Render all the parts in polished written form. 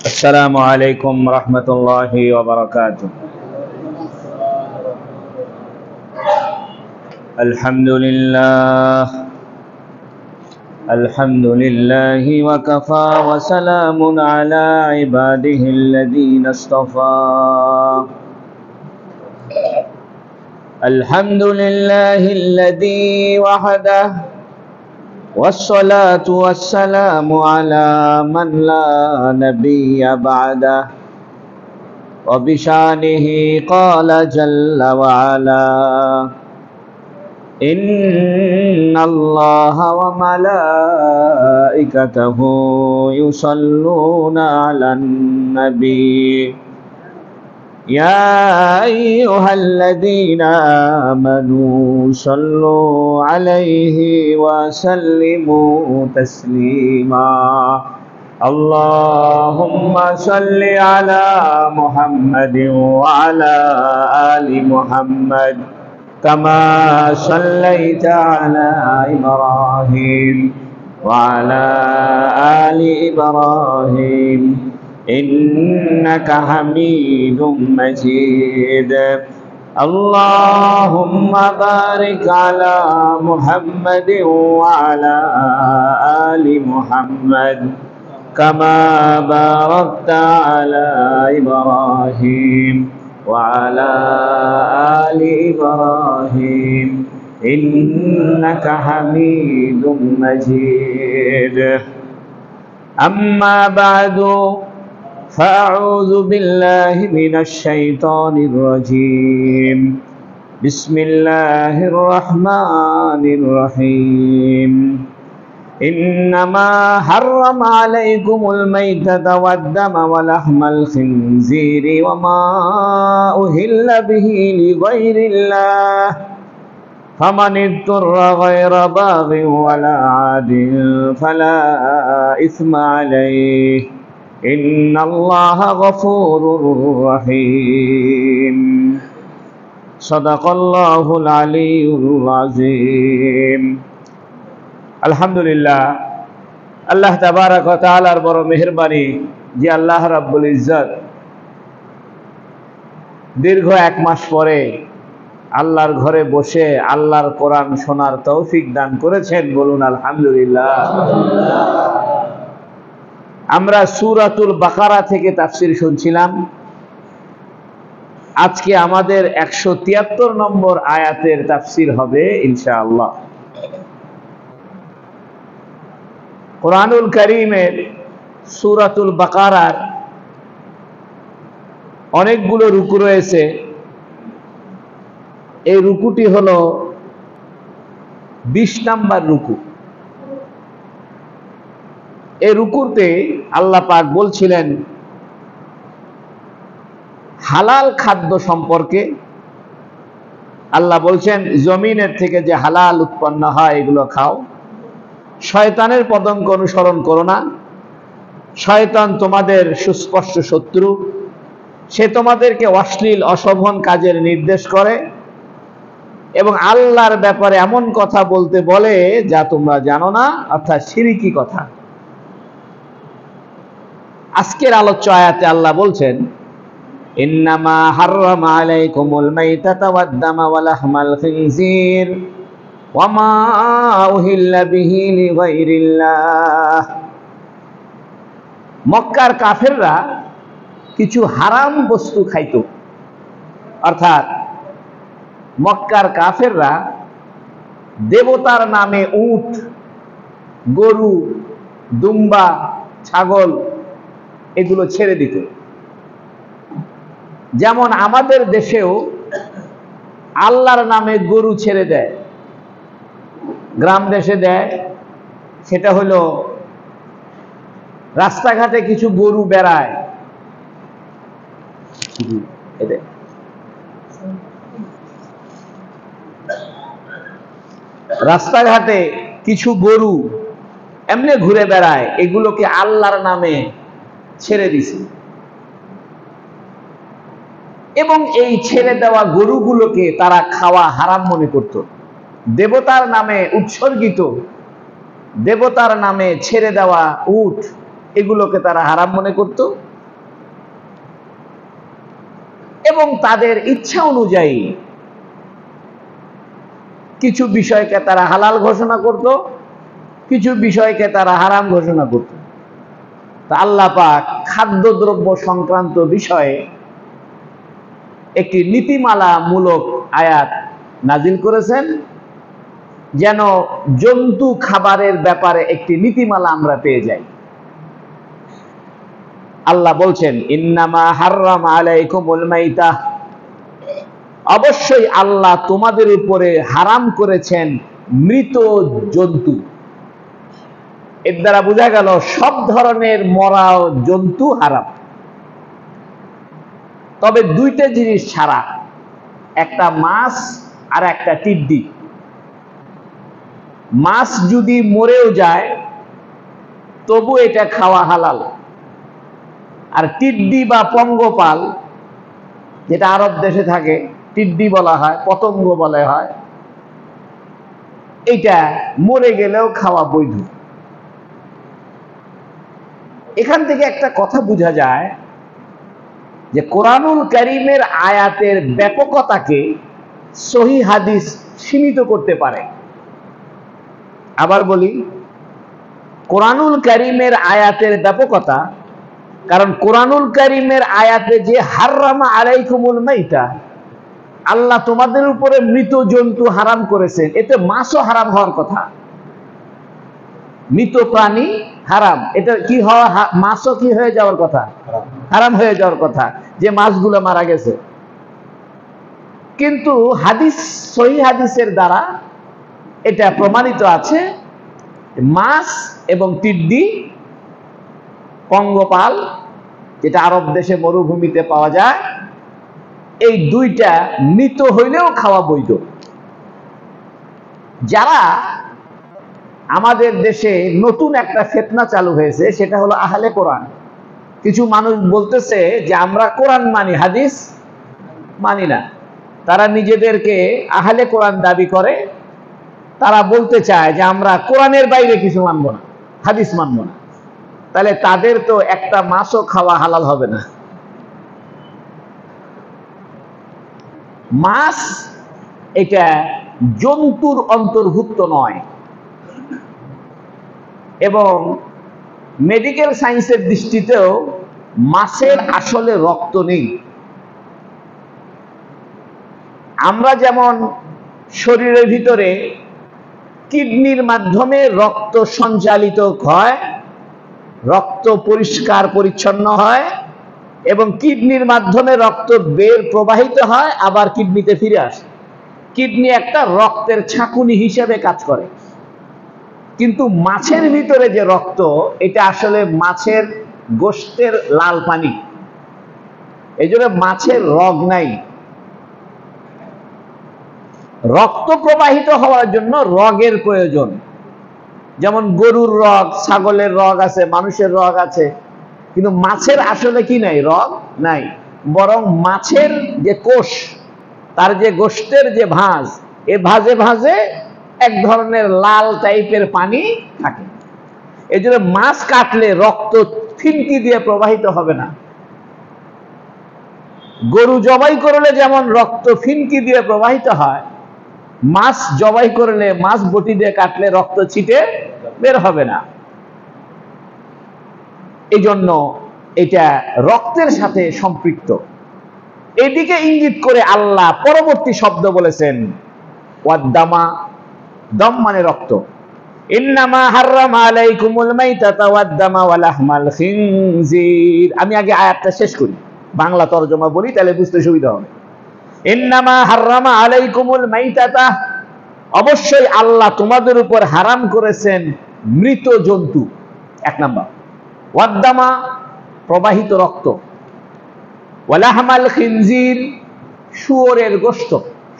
السلام عليكم ورحمة الله وبركاته. الحمد لله وكفى وسلام على عباده الذين اصطفى. الحمد لله الذي وحده والصلاة والسلام على من لا نبي بعده. وبشانه قال جل وعلا: إن الله وملائكته يصلون على النبي يا أيها الذين آمنوا صلوا عليه وسلموا تسليما. اللهم صل على محمد وعلى آل محمد كما صليت على إبراهيم وعلى آل إبراهيم إنك حميد مجيد. اللهم بارك على محمد وعلى آل محمد كما باركت على إبراهيم وعلى آل إبراهيم إنك حميد مجيد. أما بعد فأعوذ بالله من الشيطان الرجيم. بسم الله الرحمن الرحيم. إنما حرم عليكم الميتة والدم ولحم الخنزير وما أهل به لغير الله فمن اضطر غير باغ ولا عاد فلا إثم عليه إن الله غفور رحيم. صدق الله العلي العظيم. আলহামদুলিল্লাহ, আল্লাহ তাবারক ওয়া তাআলার বড় মেহেরবানি যে আল্লাহ রাব্বুল ইজ্জত দীর্ঘ 1 মাস পরে আল্লাহর ঘরে বসে আল্লাহর কোরআন শোনার তৌফিক দান করেছেন। বলুন আলহামদুলিল্লাহ। আমরা সূরাতুল বাকারা থেকে তাফসীর শুনছিলাম। আজকে আমাদের 173 নম্বর আয়াতের তাফসীর হবে ইনশাআল্লাহ। কোরআনুল কারীমের সূরাতুল বাকারার অনেকগুলো রুকু রয়েছে। এই রুকুটি হলো 20 নম্বর রুকু। এই রুকুতে আল্লাহ পাক বলছিলেন হালাল খাদ্য সম্পর্কে। আল্লাহ বলছেন জমিনের থেকে যে হালাল উৎপন্ন হয় এগুলো খাও। শয়তানের পদঙ্ক অনুসরণ করো না। শয়তান তোমাদের সুস্পষ্ট শত্রু। সে তোমাদেরকে অশ্লীল অশোভন কাজের নির্দেশ করে এবং আল্লাহর ব্যাপারে এমন কথা বলতে বলে যা তোমরা জানো না, অর্থাৎ শিরকি কথা। আজকের আলোচ্য আয়াতে আল্লাহ বলছেন ইন্নামা হাররামা আলাইকুমুল মাইতাতা ওয়াদ দামা ওয়া লাহমাল খিনজির ওয়া মা উহিল্লা বিহি লিগাইরিল্লাহ। মক্কার কাফেররা কিছু হারাম বস্তু খাইত। অর্থাৎ মক্কার কাফেররা দেবতার নামে উট, গরু, দুম্বা, ছাগল এগুলো ছেড়ে দিত। যেমন আমাদের দেশেও আল্লাহর নামে গরু ছেড়ে দেয়, গ্রাম দেশে দেয়। সেটা হলো রাস্তাঘাটে কিছু গরু বেড়ায়, রাস্তাঘাটে কিছু গরু এমনি ঘুরে বেড়ায়, এগুলোকে আল্লাহর নামে ছেড়ে দিছে। এবং এই ছেড়ে দেওয়া গরুগুলোকে তারা খাওয়া হারাম মনে করত। দেবতার নামে উৎসর্গিত, দেবতার নামে ছেড়ে দেওয়া উট এগুলোকে তারা হারাম মনে করত এবং তাদের ইচ্ছা অনুযায়ী কিছু বিষয়কে তারা হালাল ঘোষণা করত, কিছু বিষয়কে তারা হারাম ঘোষণা করত। তা আল্লাহ পাক খাদ্যদ্রব্য সংক্রান্ত বিষয়ে একটি নীতিমালামূলক আয়াত নাজিল করেছেন, যেন জন্তু খাবারের ব্যাপারে একটি নীতিমালা আমরা পেয়ে যাই। আল্লাহ বলছেন, ইন্নামা হাররামা আলাইকুমুল মাইতা, অবশ্যই আল্লাহ তোমাদের উপরে হারাম করেছেন মৃত জন্তু। এর দ্বারা বোঝা গেল সব ধরনের মরা জন্তু হারাম, তবে দুইটা জিনিস ছাড়া, একটা মাছ আর একটা টিড্ডি। মাছ যদি মরেও যায় তবু এটা খাওয়া হালাল, আর টিড্ডি বা পঙ্গপাল, যেটা আরব দেশে থাকে, টিড্ডি বলা হয়, পতঙ্গ বলা হয়, এটা মরে গেলেও খাওয়া বৈধ। এখান থেকে একটা কথা বোঝা যায় যে কোরআনুল কারীমের আয়াতের ব্যাপকতাকে সহিহ হাদিস সীমিত করতে পারে। আবার বলি, কোরআনুল কারীমের আয়াতের ব্যাপকতা, কারণ কোরআনুল কারীমের আয়াতে যে হাররামা আলাইকুমুল মাইতা, আল্লাহ তোমাদের উপরে মৃত জন্তু হারাম করেছেন, এতে মাছও হারাম হওয়ার কথা। মৃত প্রাণী হারাম, এটা কি হওয়া, মাছও কি হয়ে যাওয়ার কথা, হারাম হয়ে যাওয়ার কথা, যে মাছগুলো মারা গেছে। কিন্তু হাদিস, সহিহ হাদিসের দ্বারা এটা প্রমাণিত আছে, মাছ এবং টিড্ডি, পঙ্গপাল, যেটা আরব দেশে মরুভূমিতে পাওয়া যায়, এই দুইটা মৃত হইলেও খাওয়া বৈধ। যারা আমাদের দেশে নতুন একটা ফিতনা চালু হয়েছে, সেটা হলো আহলে কোরআন। কিছু মানুষ বলতেছে যে আমরা কোরআন মানি, হাদিস মানি না। তারা নিজেদেরকে আহলে কোরআন দাবি করে। তারা বলতে চায় যে আমরা কোরআনের বাইরে কিছু মানব না, হাদিস মানব না। তাহলে তাদের তো একটা মাছও খাওয়া হালাল হবে না। মাছ এটা জন্তুর অন্তর্ভুক্ত নয়, এবং মেডিকেল সায়েন্সের দৃষ্টিতেও মাছের আসলে রক্ত নেই। আমরা যেমন শরীরের ভিতরে কিডনির মাধ্যমে রক্ত সঞ্চালিত হয়, রক্ত পরিষ্কার পরিচ্ছন্ন হয়, এবং কিডনির মাধ্যমে রক্ত প্রবাহিত হয়, আবার কিডনিতে ফিরে আসে। কিডনি একটা রক্তের ছাঁকুনি হিসেবে কাজ করে। কিন্তু মাছের ভিতরে যে রক্ত, এটা আসলে মাছের গোশতের লাল পানি, এই জন্য মাছের রগ নাই। রক্ত প্রবাহিত হওয়ার জন্য রগের প্রয়োজন। যেমন গরুর রগ, ছাগলের রগ আছে, মানুষের রগ আছে, কিন্তু মাছের আসলে কি নাই, রগ নাই। বরং মাছের যে কোষ, তার যে গোশতের যে ভাঁজ, এ ভাঁজে ভাঁজে এক ধরনের লাল টাইপের পানি থাকে। এই জন্য মাছ কাটলে রক্ত ফিনকি দিয়ে প্রবাহিত হবে না। গরু জবাই করলে যেমন রক্ত ফিনকি দিয়ে প্রবাহিত হয়, মাছ জবাই করলে, মাছ বটি দিয়ে কাটলে রক্ত ছিটে বের হবে না। এই জন্য এটা রক্তের সাথে সম্পৃক্ত। এদিকে ইঙ্গিত করে আল্লাহ পরবর্তী শব্দ বলেছেন, ওয়াদ্দামা, দম মানে রক্ত। ইন্নামা হাররামা আলাইকুমুল মাইতাতা ওয়াদ্দামা ওয়া লাহমাল খিনজির। আমি আগে আয়াতটা শেষ করি, বাংলা তরজমা বলি, তাহলে বুঝতে সুবিধা হবে। ইন্নামা হাররামা আলাইকুমুল মাইতাতা, অবশ্যই আল্লাহ তোমাদের উপর হারাম করেছেন মৃত জন্তু, এক নাম্বার। ওয়াদ্দামা, প্রবাহিত রক্ত। ওয়া লাহমাল খিনজির, শুয়োরের গোশত,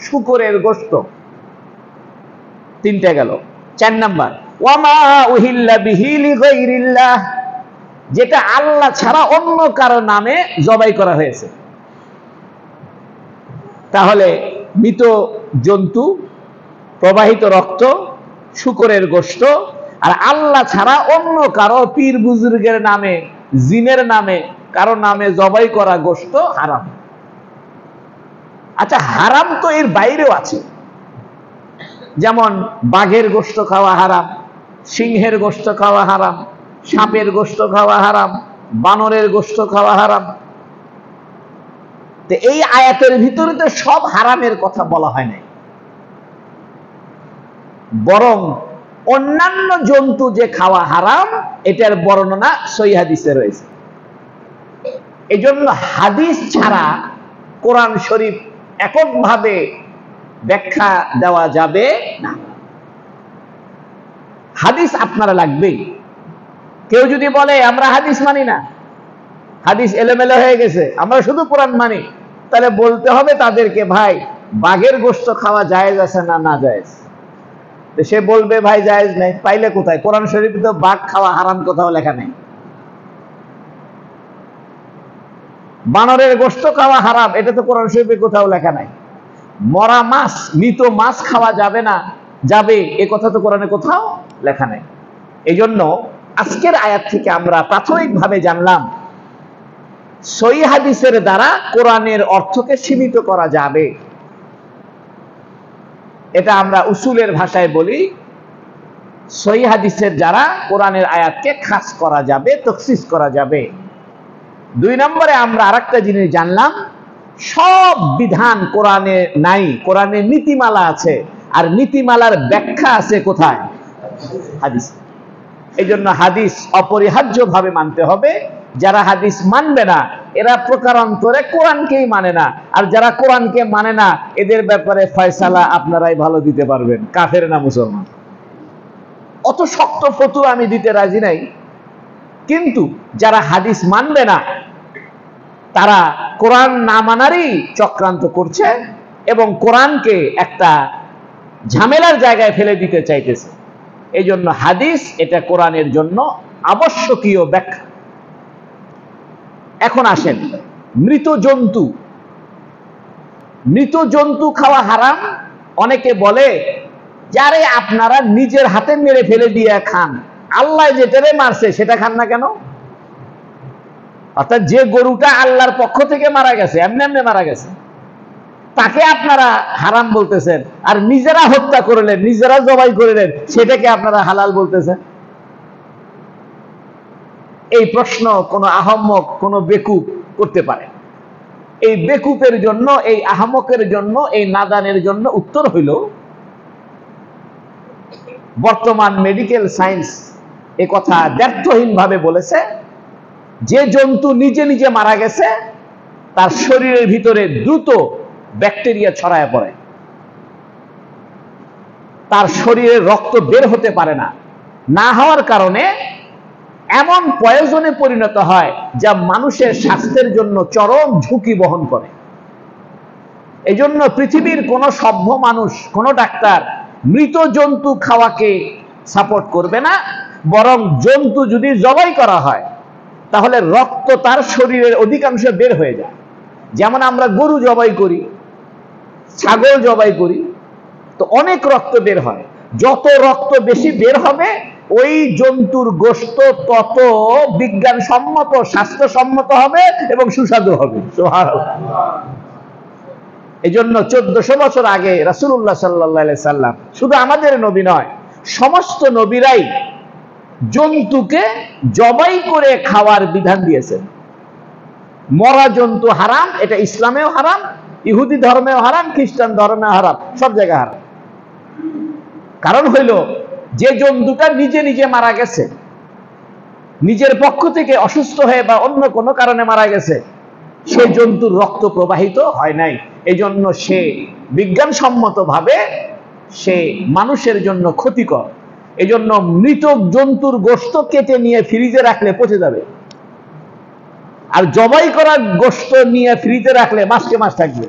শূকরের গোশত। তিনটা গেল। 4 নাম্বার, ওয়ামা উহিল্লা বিহি লিগাইরিল্লাহ, যেটা আল্লাহ ছাড়া অন্য কারো নামে জবাই করা হয়েছে। তাহলে মৃত জন্তু, প্রবাহিত রক্ত, শূকরের গোশত, আর আল্লাহ ছাড়া অন্য কারো, পীর বুজুর্গের নামে, জিনের নামে, কারো নামে জবাই করা গোশত হারাম। আচ্ছা, হারাম তো এর বাইরেও আছে, যেমন বাঘের গোশত খাওয়া হারাম, সিংহের গোশত খাওয়া হারাম, সাপের গোশত খাওয়া হারাম, বানরের গোশত খাওয়া হারাম। তো এই আয়াতের ভিতরে তো সব হারামের কথা বলা হয় নাই, বরং অন্যান্য জন্তু যে খাওয়া হারাম এটার বর্ণনা সহিহ হাদিসে রয়েছে। এই জন্য হাদিস ছাড়া কোরআন শরীফ এককভাবে ব্যাখ্যা দেওয়া যাবে না। হাদিস আপনারা লাগবেই। কেউ যদি বলে আমরা হাদিস মানি না, হাদিস এলোমেলো হয়ে গেছে, আমরা শুধু কোরআন মানি, তাহলে বলতে হবে তাদেরকে, ভাই বাঘের গোশত খাওয়া জায়েজ আছে না না জায়েজ? সে বলবে ভাই জায়েজ নাই। পাইলে কোথায়? কোরআন শরীফে তো বাঘ খাওয়া হারাম কোথাও লেখা নেই। বানরের গোশত খাওয়া হারাম এটা তো কোরআন শরীফে কোথাও লেখা নাই। মরা মাছ, মৃত মাছ খাওয়া যাবে না, যাবে, এ কথা তো কোরআনে কোথাও লেখা নাই। এই জন্য আজকের আয়াত থেকে আমরা প্রাথমিকভাবে জানলাম সহিহ হাদিসের দ্বারা কোরআনের অর্থকে সীমিত করা যাবে। এটা আমরা উসুলের ভাষায় বলি, সহিহ হাদিসের দ্বারা কোরআনের আয়াতকে খাস করা যাবে, তখসিস করা যাবে। 2 নম্বরে আমরা আরেকটা জিনিস জানলাম, সব বিধান কোরআনে নাই, কোরআনে নীতিমালা আছে, আর নীতিমালার ব্যাখ্যা আছে কোথায়? হাদিস। এই জন্য হাদিস অপরিহার্যভাবে মানতে হবে। যারা হাদিস মানবে না এরা প্রকারান্তরে কোরআনকেই মানে না, আর যারা কোরআনকে মানে না এদের ব্যাপারে ফয়সালা আপনারাই ভালো দিতে পারবেন, কাফের না মুসলমান। অত শক্ত ফতোয়া আমি দিতে রাজি নাই, কিন্তু যারা হাদিস মানবে না তারা কোরআন না মানারই চক্রান্ত করছে এবং কোরআনকে একটা ঝামেলার জায়গায় ফেলে দিতে চাইতেছে। এই জন্য হাদিস এটা কোরআনের জন্য আবশ্যকীয় ব্যাখ্যা। এখন আসেন মৃত জন্তু। মৃত জন্তু খাওয়া হারাম। অনেকে বলে যারে আপনারা নিজের হাতে মেরে ফেলে দিয়ে খান, আল্লাহ যেটারে মারছে সেটা খান না কেন? অর্থাৎ যে গরুটা আল্লাহর পক্ষ থেকে মারা গেছে, এমনি এমনি মারা গেছে, তাকে আপনারা হারাম বলতেছেন, আর নিজেরা হত্যা করলেন, নিজেরা জবাই করলেন, সেটাকে আপনারা হালাল বলতেছেন। এই প্রশ্ন কোন আহম্মক, কোন বেকুব করতে পারে। এই বেকুবের জন্য, এই আহম্মকের জন্য, এই নাদানের জন্য উত্তর হইল, বর্তমান মেডিকেল সায়েন্স এ কথা ব্যর্থহীন ভাবে বলেছে, যে জন্তু নিজে নিজে মারা গেছে তার শরীরের ভিতরে দ্রুত ব্যাকটেরিয়া ছড়ায় পড়ে, তার শরীরে রক্ত বের হতে পারে না, না হওয়ার কারণে এমন পয়জনে পরিণত হয় যা মানুষের স্বাস্থ্যের জন্য চরম ঝুঁকি বহন করে। এই জন্য পৃথিবীর কোন সভ্য মানুষ, কোন ডাক্তার মৃত জন্তু খাওয়াকে সাপোর্ট করবে না, বরং জন্তু যদি জবাই করা হয় তাহলে রক্ত তার শরীরের অধিকাংশ বের হয়ে যায়। যেমন আমরা গরু জবাই করি, ছাগল জবাই করি, তো অনেক রক্ত বের হয়। যত রক্ত বেশি বের হবে ওই জন্তুর গোশত তত বিজ্ঞানসম্মত, স্বাস্থ্যসম্মত হবে এবং সুস্বাদু হবে। এই জন্য 1400 বছর আগে রাসূলুল্লাহ সাল্লাল্লাহু আলাইহি সাল্লাম, শুধু আমাদের নবী নয়, সমস্ত নবীরাই জন্তুকে জবাই করে খাওয়ার বিধান দিয়েছেন। মরা জন্তু হারাম, এটা ইসলামেও হারাম, ইহুদি ধর্মেও হারাম, খ্রিস্টান ধর্মেও হারাম, সব জায়গায় হারাম। কারণ হইল যে জন্তুটা নিজে নিজে মারা গেছে, নিজের পক্ষ থেকে অসুস্থ হয়ে বা অন্য কোনো কারণে মারা গেছে, সেই জন্তুর রক্ত প্রবাহিত হয় নাই। এই জন্য সে বিজ্ঞানসম্মতভাবে সে মানুষের জন্য ক্ষতিকর। এই জন্য মৃত জন্তুর গোশত কেটে নিয়ে ফ্রিজে রাখলে পচে যাবে, আর জবাই করা গোশত নিয়ে ফ্রিজে রাখলে মাসকে মাস থাকবে।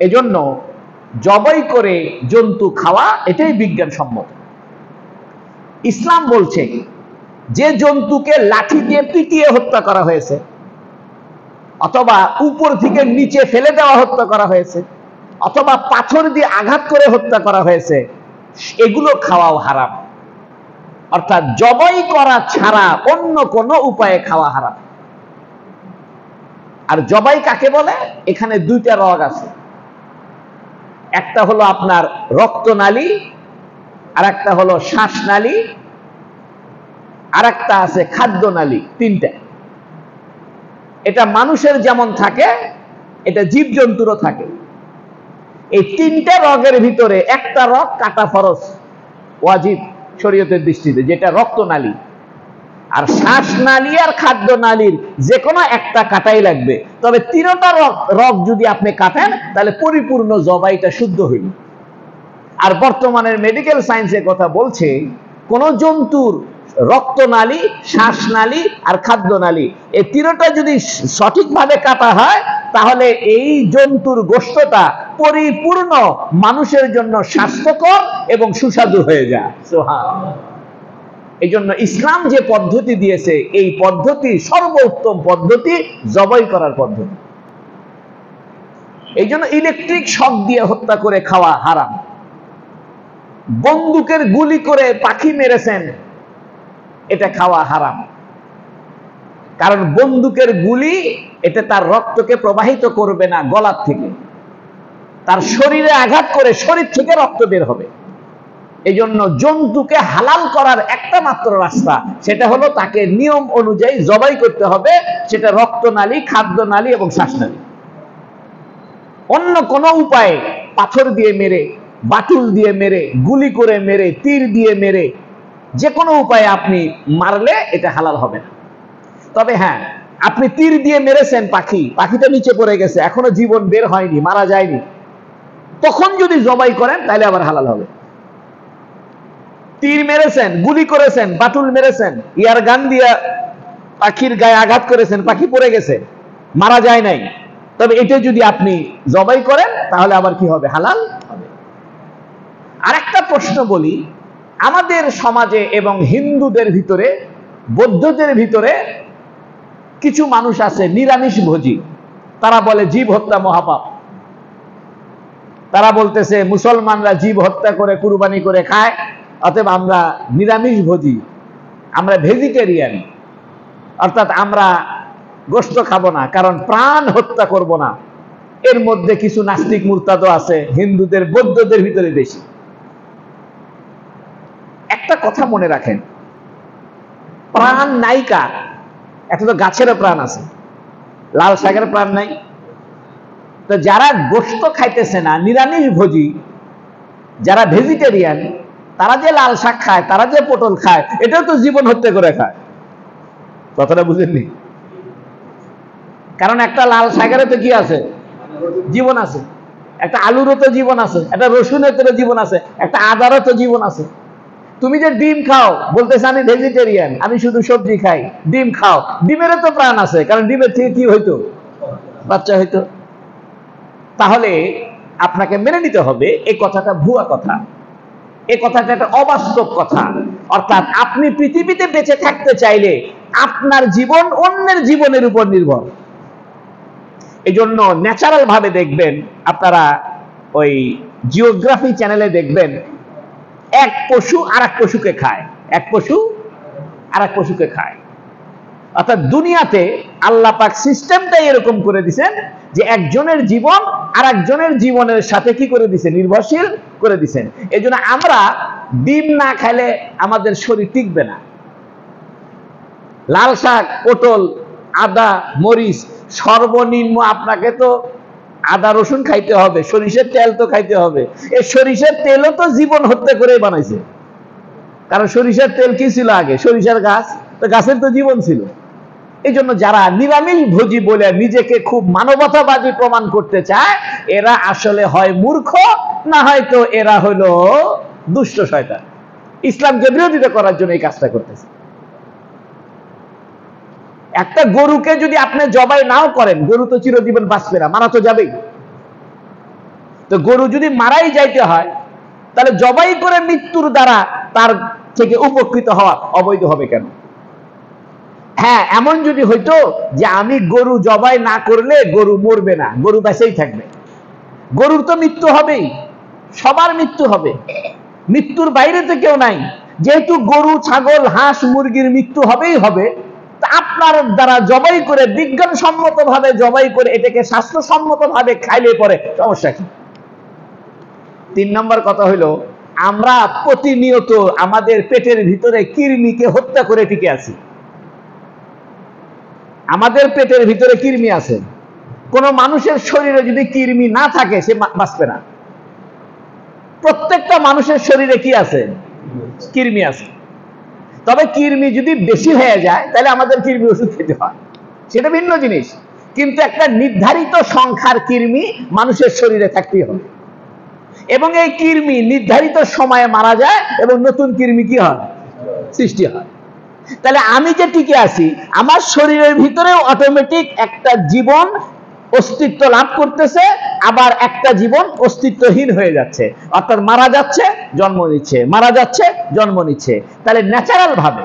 এই জন্য জবাই করে জন্তু খাওয়া এটাই বিজ্ঞানসম্মত। ইসলাম বলছে যে জন্তুকে লাঠি দিয়ে পিটিয়ে হত্যা করা হয়েছে, অথবা উপর থেকে নিচে ফেলে দেওয়া হত্যা করা হয়েছে, অথবা পাথর দিয়ে আঘাত করে হত্যা করা হয়েছে, এগুলো খাওয়াও হারাম। অর্থাৎ জবাই করা ছাড়া অন্য কোনো উপায়ে খাওয়া হারাম। আর জবাই কাকে বলে? এখানে দুইটা রগ আছে, একটা হলো আপনার রক্তনালী, আর একটা হলো শ্বাসনালী, আর একটা আছে খাদ্যনালী। তিনটা। এটা মানুষের যেমন থাকে, এটা জীবজন্তুরও থাকে। এই তিনটা রগের ভিতরে একটা রগ কাটা ফরজ, ওয়াজিব শরীয়তের দৃষ্টিতে, যেটা রক্তনালী। আর শ্বাসনালী আর খাদ্যনালীর যে কোনো একটা কাটাই লাগবে। তবে তিনটা রগ যদি আপনি কাটেন তাহলে পরিপূর্ণ জবাইটা শুদ্ধ হইল। আর বর্তমানের মেডিকেল সায়েন্সের কথা বলছে, কোন জন্তুর রক্তনালী, শ্বাসনালী আর খাদ্যনালী এই তিনটা যদি সঠিকভাবে কাটা হয় তাহলে এই জন্তুর গোশতটা পরিপূর্ণ মানুষের জন্য স্বাস্থ্যকর এবং সুস্বাদু হয়ে যায়। সুবহানাল্লাহ। এই জন্য ইসলাম যে পদ্ধতি দিয়েছে, এই পদ্ধতি সর্বোত্তম পদ্ধতি জবাই করার পদ্ধতি। এই জন্য ইলেকট্রিক শক দিয়ে হত্যা করে খাওয়া হারাম। বন্দুকের গুলি করে পাখি মেরেছেন, এটা খাওয়া হারাম। কারণ বন্দুকের গুলি এটা তার রক্তকে প্রবাহিত করবে না গলার থেকে, তার শরীরে আঘাত করে শরীর থেকে রক্ত বের হবে। এই জন্য জন্তুকে হালাল করার একটা মাত্র রাস্তা, সেটা হলো তাকে নিয়ম অনুযায়ী জবাই করতে হবে, সেটা রক্তনালী, খাদ্যনালী এবং শ্বাসনালী। অন্য কোন উপায়ে পাথর দিয়ে মেরে, বাটুল দিয়ে মেরে, গুলি করে মেরে, তীর দিয়ে মেরে, যে কোনো উপায়ে আপনি মারলে এটা হালাল হবে না। তবে হ্যাঁ, আপনি তীর দিয়ে মেরেছেন পাখিটা নিচে পড়ে গেছে, এখনো জীবন বের হয়নি, মারা যায়নি, তখন যদি জবাই করেন তাহলে আবার হালাল হবে। তীর মেরেছেন, গুলি করেছেন, বাটুল মেরেছেন, ইয়ার গান দিয়া পাখির গায়ে আঘাত করেছেন, পাখি পড়ে গেছে, মারা যায় নাই, তবে এটা যদি আপনি জবাই করেন তাহলে আবার কি হবে? হালাল হবে। আরেকটা প্রশ্ন বলি, আমাদের সমাজে এবং হিন্দুদের ভিতরে, বৌদ্ধদের ভিতরে কিছু মানুষ আছে নিরামিষ ভোজী। তারা বলে জীব হত্যা মহাপাপ। তারা বলতেছে মুসলমানরা জীব হত্যা করে কুরবানি করে খায়, অতএব আমরা নিরামিষ ভোজী, আমরা ভেজিটেরিয়ান, অর্থাৎ আমরা গোশত খাবো না, কারণ প্রাণ হত্যা করব না। এর মধ্যে কিছু নাস্তিক মুরতাদও আছে, হিন্দুদের, বৌদ্ধদের ভিতরে বেশি। একটা কথা মনে রাখেন, প্রাণ নাই কার? একটা তো গাছেরও প্রাণ আছে, লাল শাকের প্রাণ নাই। তো যারা গোশত খাইতেছে না, নিরামিষ ভোজী, যারা ভেজিটেরিয়ান, তারা যে লাল শাক খায়, তারা যে পটল খায়, এটাও তো জীবন হত্যা করে খায়। কথাটা বুঝেননি? কারণ একটা লাল শাকের তো কি আছে? জীবন আছে। একটা আলুরও তো জীবন আছে, একটা রসুনের তো জীবন আছে, একটা আদারও তো জীবন আছে। তুমি যে ডিম খাও, বলতেছে আমি ভেজিটেরিয়ান, আমি শুধু সবজি খাই, ডিম খাও, ডিমেরও তো প্রাণ আছে, কারণ ডিমের থেকে কি হইতো? বাচ্চা হইতো। তাহলে আপনাকে মেনে নিতে হবে এই কথাটা ভুয়া কথা, এই কথাটা একটা অবাস্তব কথা। অর্থাৎ আপনি পৃথিবীতে বেঁচে থাকতে চাইলে আপনার জীবন অন্যের জীবনের উপর নির্ভর। এই জন্য ন্যাচারাল ভাবে দেখবেন, আপনারা ওই জিওগ্রাফি চ্যানেলে দেখবেন, এক পশু আর এক পশুকে খায়, এক পশু আর এক পশুকে খায়। অর্থাৎ দুনিয়াতে আল্লাহ পাক সিস্টেমটাই এরকম করে দিয়েছেন যে একজনের জীবন আর একজনের জীবনের সাথে কি করে দিয়েছেন? নির্ভরশীল করে দিয়েছেন। এই জন্য আমরা ডিম না খাইলে আমাদের শরীর টিকবে না। লাল শাক, পটল, আদা, মরিচ, সর্বনিম্ন আপনাকে তো আদা রসুন খাইতে হবে, সরিষার তেল তো খাইতে হবে। এই সরিষার তেলও তো জীবন হত্যা করে বানাইছে, কারণ সরিষার তেল কি ছিল আগে? সরিষার গাছ, তো গাছের তো জীবন ছিল। এই জন্য যারা নিরামিষ ভোজী বলে নিজেকে খুব মানবতাবাদী প্রমাণ করতে চায়, এরা আসলে হয় মূর্খ, না হয়তো এরা হলো দুষ্ট শয়তান, ইসলামকে বিরোধিতা করার জন্য এই কাজটা করতেছে। একটা গরুকে যদি আপনি জবাই নাও করেন, গরু তো চিরজীবন বাঁচবে না, মারা তো যাবেই। তো গরু যদি মারাই যাইতে হয়, তাহলে জবাই করে মৃত্যুর দ্বারা তার থেকে উপকৃত হওয়া অবৈধ হবে কেন? হ্যাঁ, এমন যদি হইতো যে আমি গরু জবাই না করলে গরু মরবে না, গরু বেঁচেই থাকবে, গরুর তো মৃত্যু হবেই, সবার মৃত্যু হবে, মৃত্যুর বাইরে তো কেউ নাই। যেহেতু গরু, ছাগল, হাঁস, মুরগির মৃত্যু হবেই হবে, তা আপনার দ্বারা জবাই করে, বিজ্ঞানসম্মত ভাবে জবাই করে, এটাকে স্বাস্থ্যসম্মত ভাবে খাইলে পরে সমস্যা কি? 3 নম্বর কথা হলো, আমরা প্রতিনিয়ত আমাদের পেটের ভিতরে কৃমিকে হত্যা করে টিকে আছি। আমাদের পেটের ভিতরে কৃমি আছে। কোন মানুষের শরীরে যদি কৃমি না থাকে সে বাঁচবে না। প্রত্যেকটা মানুষের শরীরে কি আছে? কৃমি আছে। তবে কৃমি যদি বেশি হয়ে যায় তাহলে আমাদের কৃমি ওষুধ খেতে হয়, সেটা ভিন্ন জিনিস। কিন্তু একটা নির্ধারিত সংখ্যার কৃমি মানুষের শরীরে থাকতেই হবে, এবং এই কৃমি নির্ধারিত সময়ে মারা যায় এবং নতুন কৃমি কি হয়? সৃষ্টি হয়। তাহলে আমি যে টিকে আছি, আমার শরীরের ভিতরেও অটোমেটিক একটা জীবন অস্তিত্ব লাভ করতেছে, আবার একটা জীবন অস্তিত্বহীন হয়ে যাচ্ছে, অর্থাৎ মারা যাচ্ছে, জন্ম নিচ্ছে, মারা যাচ্ছে, জন্ম নিচ্ছে। তাহলে ন্যাচারাল ভাবে,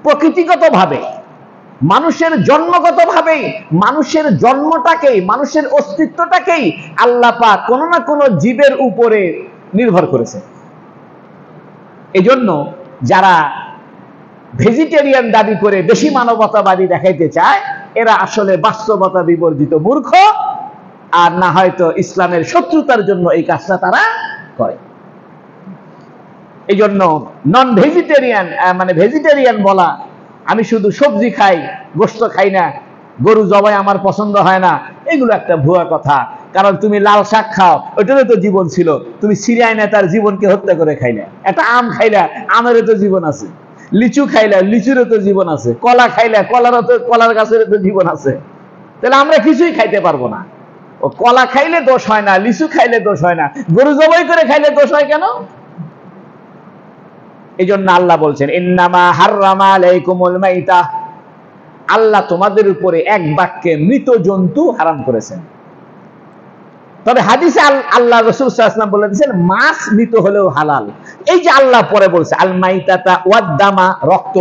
প্রকৃতিগত ভাবে, মানুষের জন্মগত ভাবেই, মানুষের জন্মটাকেই, মানুষের অস্তিত্বটাকেই আল্লাহ পাক কোনো না কোনো জীবের উপরে নির্ভর করেছে। এজন্য যারা ভেজিটেরিয়ান দাবি করে বেশি মানবতাবাদী দেখাইতে চায়, এরা আসলে বাস্তবতা বিবর্জিত মূর্খ, আর না হয়তো ইসলামের শত্রুতার জন্য এই কাজটা তারা করে। এই জন্য নন ভেজিটেরিয়ান মানে ভেজিটেরিয়ান বলা, আমি শুধু সবজি খাই, গোশত খাই না, গরু জবাই আমার পছন্দ হয় না, এগুলো একটা ভুয়া কথা। কারণ তুমি লাল শাক খাও, ওইটারও তো জীবন ছিল, তুমি সিরিয়ায় না তার জীবনকে হত্যা করে খাইলে। একটা আম খাইলা, আমেরও তো জীবন আছে। লিচু খাইলা, লিচুরও তো জীবন আছে। কলা খাইলা, কলারও তো, কলার গাছের তো জীবন আছে। তাহলে আমরা কিছুই খাইতে পারবো না। ও কলা খাইলে দোষ হয় না, লিচু খাইলে দোষ হয় না, গরু জবাই করে খাইলে দোষ হয় কেন? এই জন্য আল্লাহ বলছেন, ইন্নামা হাররামা আলাইকুমুল মাইতা, আল্লাহ তোমাদের উপরে এক বাক্যে মৃত জন্তু হারাম করেছেন। তবে হাদিসে আল্লাহ রাসূল সাল্লাল্লাহু আলাইহি ওয়াসাল্লাম বলে দিয়েছেন, মাছ মৃত হলেও হালাল। এই যে আল্লাহ পরে বলছে আল মাইতাতা ওয়াদ-দামা, রক্ত,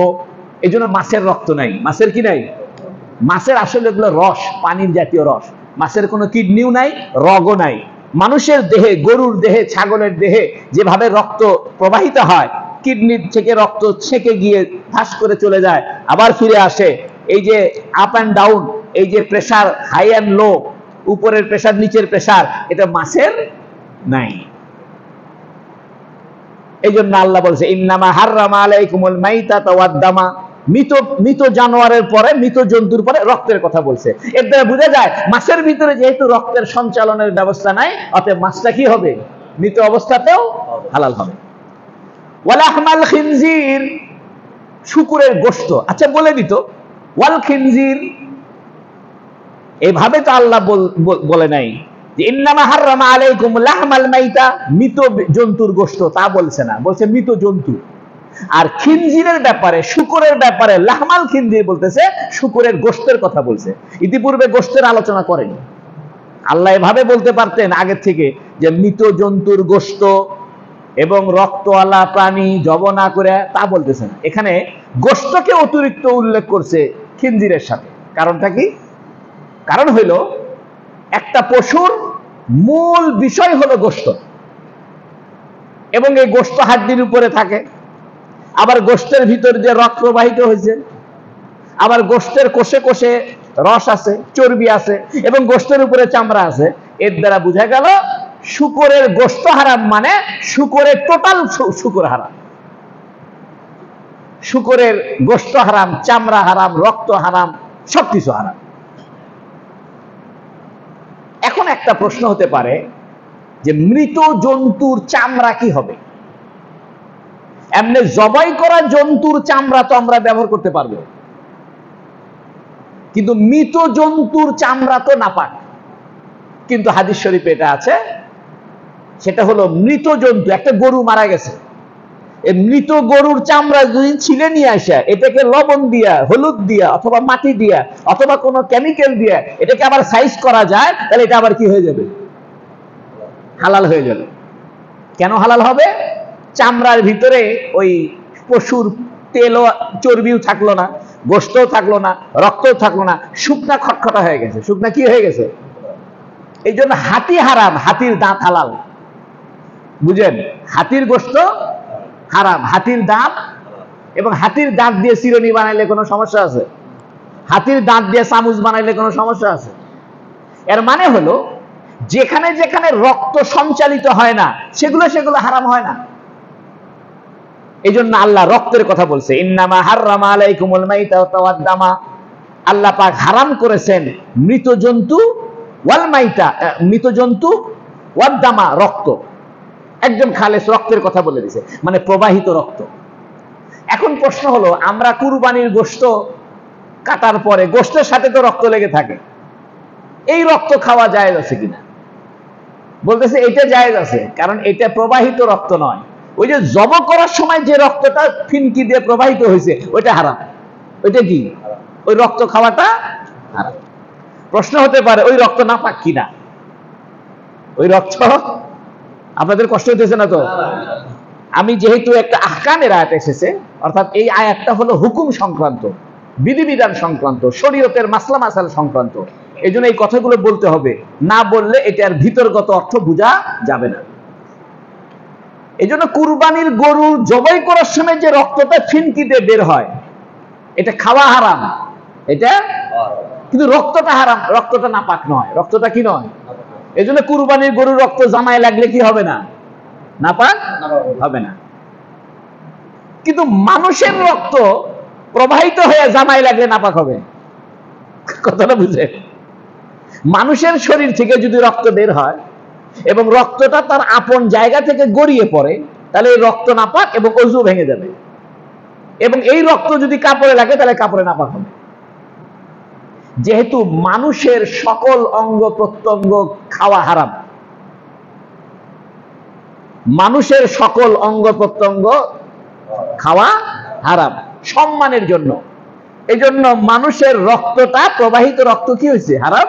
এই জন্য মাছের রক্ত নাই। মাছের কি নাই? মাছের আসলে এগুলো রস, পানির জাতীয় রস। মাছের কোনো কিডনিও নাই, রগও নাই। মানুষের দেহে, গরুর দেহে, ছাগলের দেহে যেভাবে রক্ত প্রবাহিত হয়, কিডনির থেকে রক্ত ছেঁকে গিয়ে ধাস করে চলে যায়, আবার ফিরে আসে, এই যে আপ অ্যান্ড ডাউন, এই যে প্রেসার হাই অ্যান্ড লো, উপরের প্রেসার নিচের প্রেসার, এটা মাছের নাই। এই জন্য আল্লাহ বলছে, ইন্নামা হাররামা আলাইকুমুল মাইতাতা ওয়াদ-দামা, মৃত জানোয়ারের পরে, মৃত জন্তুর পরে রক্তের কথা বলছে। এর দ্বারা বোঝা যায় মাছের ভিতরে যেহেতু রক্তের সঞ্চালনের ব্যবস্থা নাই, অতএব মাছটা কি হবে? মৃত অবস্থাতেও হালাল হবে। ওয়ালাহমাল খিনজির, শুকুরের গোশত। আচ্ছা বলে দিত, ওয়াল খিনজির, এভাবে তো আল্লাহ বলে নাই যে ইন্নামা হাররামা আলাইকুম লাহমাল মাইতা, মৃত জন্তুর গোশত, তা বলছে না, বলছে মৃত জন্তু। আর খিনজিরের ব্যাপারে, শুকুরের ব্যাপারে লাহমাল খিনজির বলতেছে, শুকুরের গোশতের কথা বলছে। ইতিপূর্বে গোশতের আলোচনা করেনি। আল্লাহ এভাবে বলতে পারতেন আগে থেকে যে মৃত জন্তুর গোশত এবং রক্তওয়ালা প্রাণী জব না করে, তা বলতেছেন। এখানে গোশতকে অতিরিক্ত উল্লেখ করছে খিনজিরের সাথে। কারণটা কি? কারণ হইল, একটা পশুর মূল বিষয় হলো গোশত, এবং এই গোশত হাড্ডির উপরে থাকে, আবার গোশতের ভিতর দিয়ে রক্ত প্রবাহিত হয়েছে, আবার গোশতের কোষে কোষে রস আছে, চর্বি আছে, এবং গোশতের উপরে চামড়া আছে। এর দ্বারা বোঝা গেল শুকরের গোশত হারাম, মানে শুকরের টোটাল শুকর হারাম। শুকরের গোশত হারাম, চামড়া হারাম, রক্ত হারাম, সবকিছু হারাম। এখন একটা প্রশ্ন হতে পারে যে মৃত জন্তুর চামড়া কি হবে? এমনি জবাই করা জন্তুর চামড়া তো আমরা ব্যবহার করতে পারবো, কিন্তু মৃত জন্তুর চামড়া তো নাপাক। কিন্তু হাদিস শরীফে এটা আছে, সেটা হলো মৃত জন্তু, একটা গরু মারা গেছে, এই মৃত গরুর চামড়া যদি ছিলে নিয়ে আসা, এটাকে লবণ দিয়া, হলুদ দিয়া, অথবা মাটি দিয়া, অথবা কোনো কেমিক্যাল দিয়া এটাকে আবার সাইজ করা যায়, তাহলে এটা আবার কি হয়ে যাবে? হালাল হয়ে যাবে। কেন হালাল হবে? চামড়ার ভিতরে ওই পশুর তেল, চর্বিও থাকলো না, গোশতও থাকলো না, রক্তও থাকলো না, শুকনা খটখটা হয়ে গেছে। শুকনা কি হয়ে গেছে? এই জন্য হাতি হারাম, হাতির দাঁত হালাল। বুঝেন? হাতির গোশত হারাম, হাতির দাঁত এবং হাতির দাঁত দিয়ে চিরুনি বানাইলে কোনো সমস্যা আছে? হাতির দাঁত দিয়ে চামচ বানাইলে কোনো সমস্যা আছে? এর মানে হলো যেখানে যেখানে রক্ত সঞ্চালিত হয় না সেগুলো হারাম হয় না। এই জন্য আল্লাহ রক্তের কথা বলছে, ইন্নামা হাররামা আলাইকুমুল মাইতা ওয়াদ দামা। আল্লাহ পাক হারাম করেছেন মৃত জন্তু ওয়াল মাইতা, মৃত জন্তু ওয়াদ দামা, রক্ত। একদম খালেস রক্তের কথা বলে দিয়েছে, মানে প্রবাহিত রক্ত। এখন প্রশ্ন হলো, আমরা কুরবানির গোশত কাটার পরে গোশতের সাথে তো রক্ত লেগে থাকে, এই রক্ত খাওয়া জায়েজ আছে কিনা? বলতেছে এটা জায়েজ আছে, কারণ এটা প্রবাহিত রক্ত নয়। ওই যে জবাই করার সময় যে রক্তটা ফিনকি দিয়ে প্রবাহিত হয়েছে ওইটা হারাম। ওইটা কি? ওই রক্ত খাওয়াটা হারাম। প্রশ্ন হতে পারে ওই রক্ত নাপাক কিনা? ওই রক্ত, আপনাদের কষ্ট হতেছে না তো? আমি যেহেতু একটা আহকামের আয়াত এসেছে, অর্থাৎ এই আয়াতটা হলো হুকুম সংক্রান্ত, বিধিবিধান সংক্রান্ত, শরীয়তের মাসলা মাসাল সংক্রান্ত, এই জন্য এই কথাগুলো বলতে হবে, না বললে এটার ভিতরগত অর্থ বোঝা যাবে না। এই জন্য কুরবানির গরু জবাই করার সময় যে রক্তটা ফিনকিতে বের হয় এটা খাওয়া হারাম, এটা কিন্তু রক্তটা হারাম, রক্তটা নাপাক নয়। রক্তটা কি নয়? এই জন্য কুরবানির গরুর রক্ত জামায় লাগলে কি হবে না? নাপাক হবে না। কিন্তু মানুষের রক্ত প্রবাহিত হয়ে জামায় লাগলে নাপাক হবে। কথাটা বুঝে? মানুষের শরীর থেকে যদি রক্ত বের হয় এবং রক্তটা তার আপন জায়গা থেকে গড়িয়ে পড়ে, তাহলে এই রক্ত নাপাক এবং ওযু ভেঙে যাবে। এবং এই রক্ত যদি কাপড়ে লাগে তাহলে কাপড়ে নাপাক হবে। যেহেতু মানুষের সকল অঙ্গ প্রত্যঙ্গ খাওয়া হারাম, মানুষের সকল অঙ্গ প্রত্যঙ্গ খাওয়া হারাম সম্মানের জন্য, এই জন্য মানুষের রক্তটা, প্রবাহিত রক্ত কি হয়েছে? হারাম।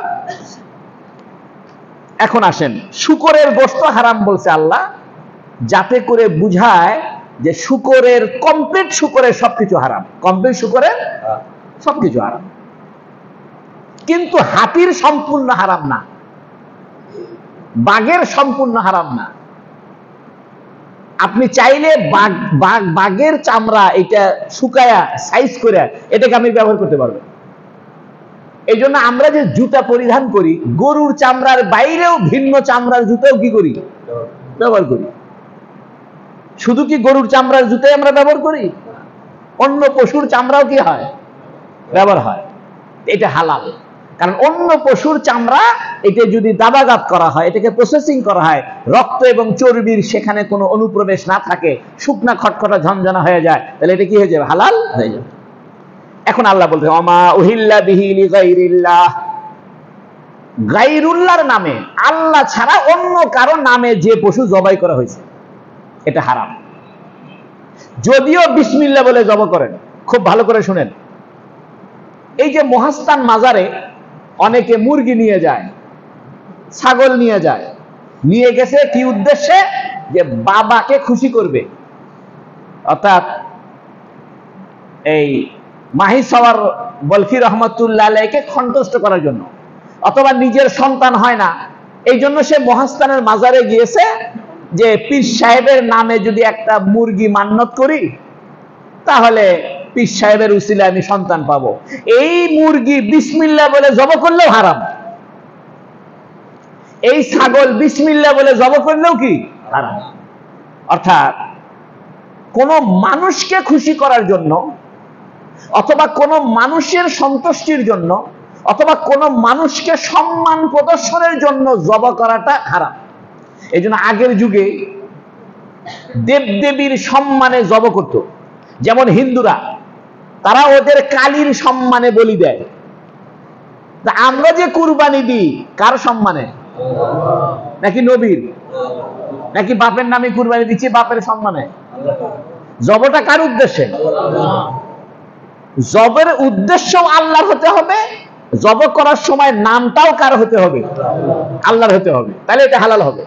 এখন আসেন, শূকরের গোশত হারাম বলছে আল্লাহ, যাতে করে বুঝায় যে শূকরের, কমপ্লিট শূকরের সবকিছু হারাম, কমপ্লিট শূকরের সবকিছু হারাম। কিন্তু হাতির সম্পূর্ণ হারাম না, বাঘের সম্পূর্ণ হারাম না। আপনি চাইলে বাঘের চামড়া এটা শুকায়া সাইজ করে এটাকে আপনি ব্যবহার করতে পারবেন। এই জন্য আমরা যে জুতা পরিধান করি, গরুর চামড়ার বাইরেও ভিন্ন চামড়ার জুতাও কি করি? ব্যবহার করি। শুধু কি গরুর চামড়ার জুতাই আমরা ব্যবহার করি? অন্য পশুর চামড়াও কি হয়? ব্যবহার হয়। এটা হালাল, কারণ অন্য পশুর চামড়া এটা যদি দাবাগাত করা হয়, এটাকে প্রসেসিং করা হয়, রক্ত এবং চর্বির সেখানে কোনো অনুপ্রবেশ না থাকে, শুকনা খটখটা ঝনঝনা হয়ে যায়, তাহলে এটা কি হয়ে যাবে? হালাল হয়ে যাবে। এখন আল্লাহ বলতে, ওমা উহিল্লা বিহি লিগাইরিল্লাহ, গায়রুল্লাহর নামে, আল্লাহ ছাড়া অন্য কারো নামে যে পশু জবাই করা হয়েছে এটা হারাম। যদিও বিসমিল্লাহ বলে জবাই করেন, খুব ভালো করে শুনেন। এই যে মহাস্থান মাজারে অনেকে মুরগি নিয়ে যায়, ছাগল নিয়ে যায়, নিয়ে গেছে কি উদ্দেশ্যে? যে বাবাকে খুশি করবে, অর্থাৎ এই মাহি সওয়ার বলখি রহমতুল্লাহ আলাইহিকে সন্তুষ্ট করার জন্য, অথবা নিজের সন্তান হয় না, এই জন্য সে মহাস্থানের মাজারে গিয়েছে যে পীর সাহেবের নামে যদি একটা মুরগি মান্নত করি তাহলে পীর সাহেবের উসিলায় আমি সন্তান পাবো। এই মুরগি বিসমিল্লাহ বলে জবাই করলেও হারাম, এই ছাগল বিসমিল্লাহ বলে জবাই করলেও কি হারাম। অর্থাৎ কোন মানুষকে খুশি করার জন্য, অথবা কোন মানুষের সন্তুষ্টির জন্য, অথবা কোন মানুষকে সম্মান প্রদর্শনের জন্য জবাই করাটা হারাম। এই জন্য আগের যুগে দেবদেবীর সম্মানে জবাই করত। যেমন হিন্দুরা, তারা ওদের কালীর সম্মানে বলি দেয়। তা আমরা যে কুরবানি দিই কার সম্মানে? নাকি নবীর? নাকি বাপের নামে কুরবানি দিচ্ছি বাপের সম্মানে? জবটা কার উদ্দেশ্যে? জবের উদ্দেশ্য আল্লাহর হতে হবে, জব করার সময় নামটাও কার হতে হবে? আল্লাহর হতে হবে, তাহলে এটা হালাল হবে।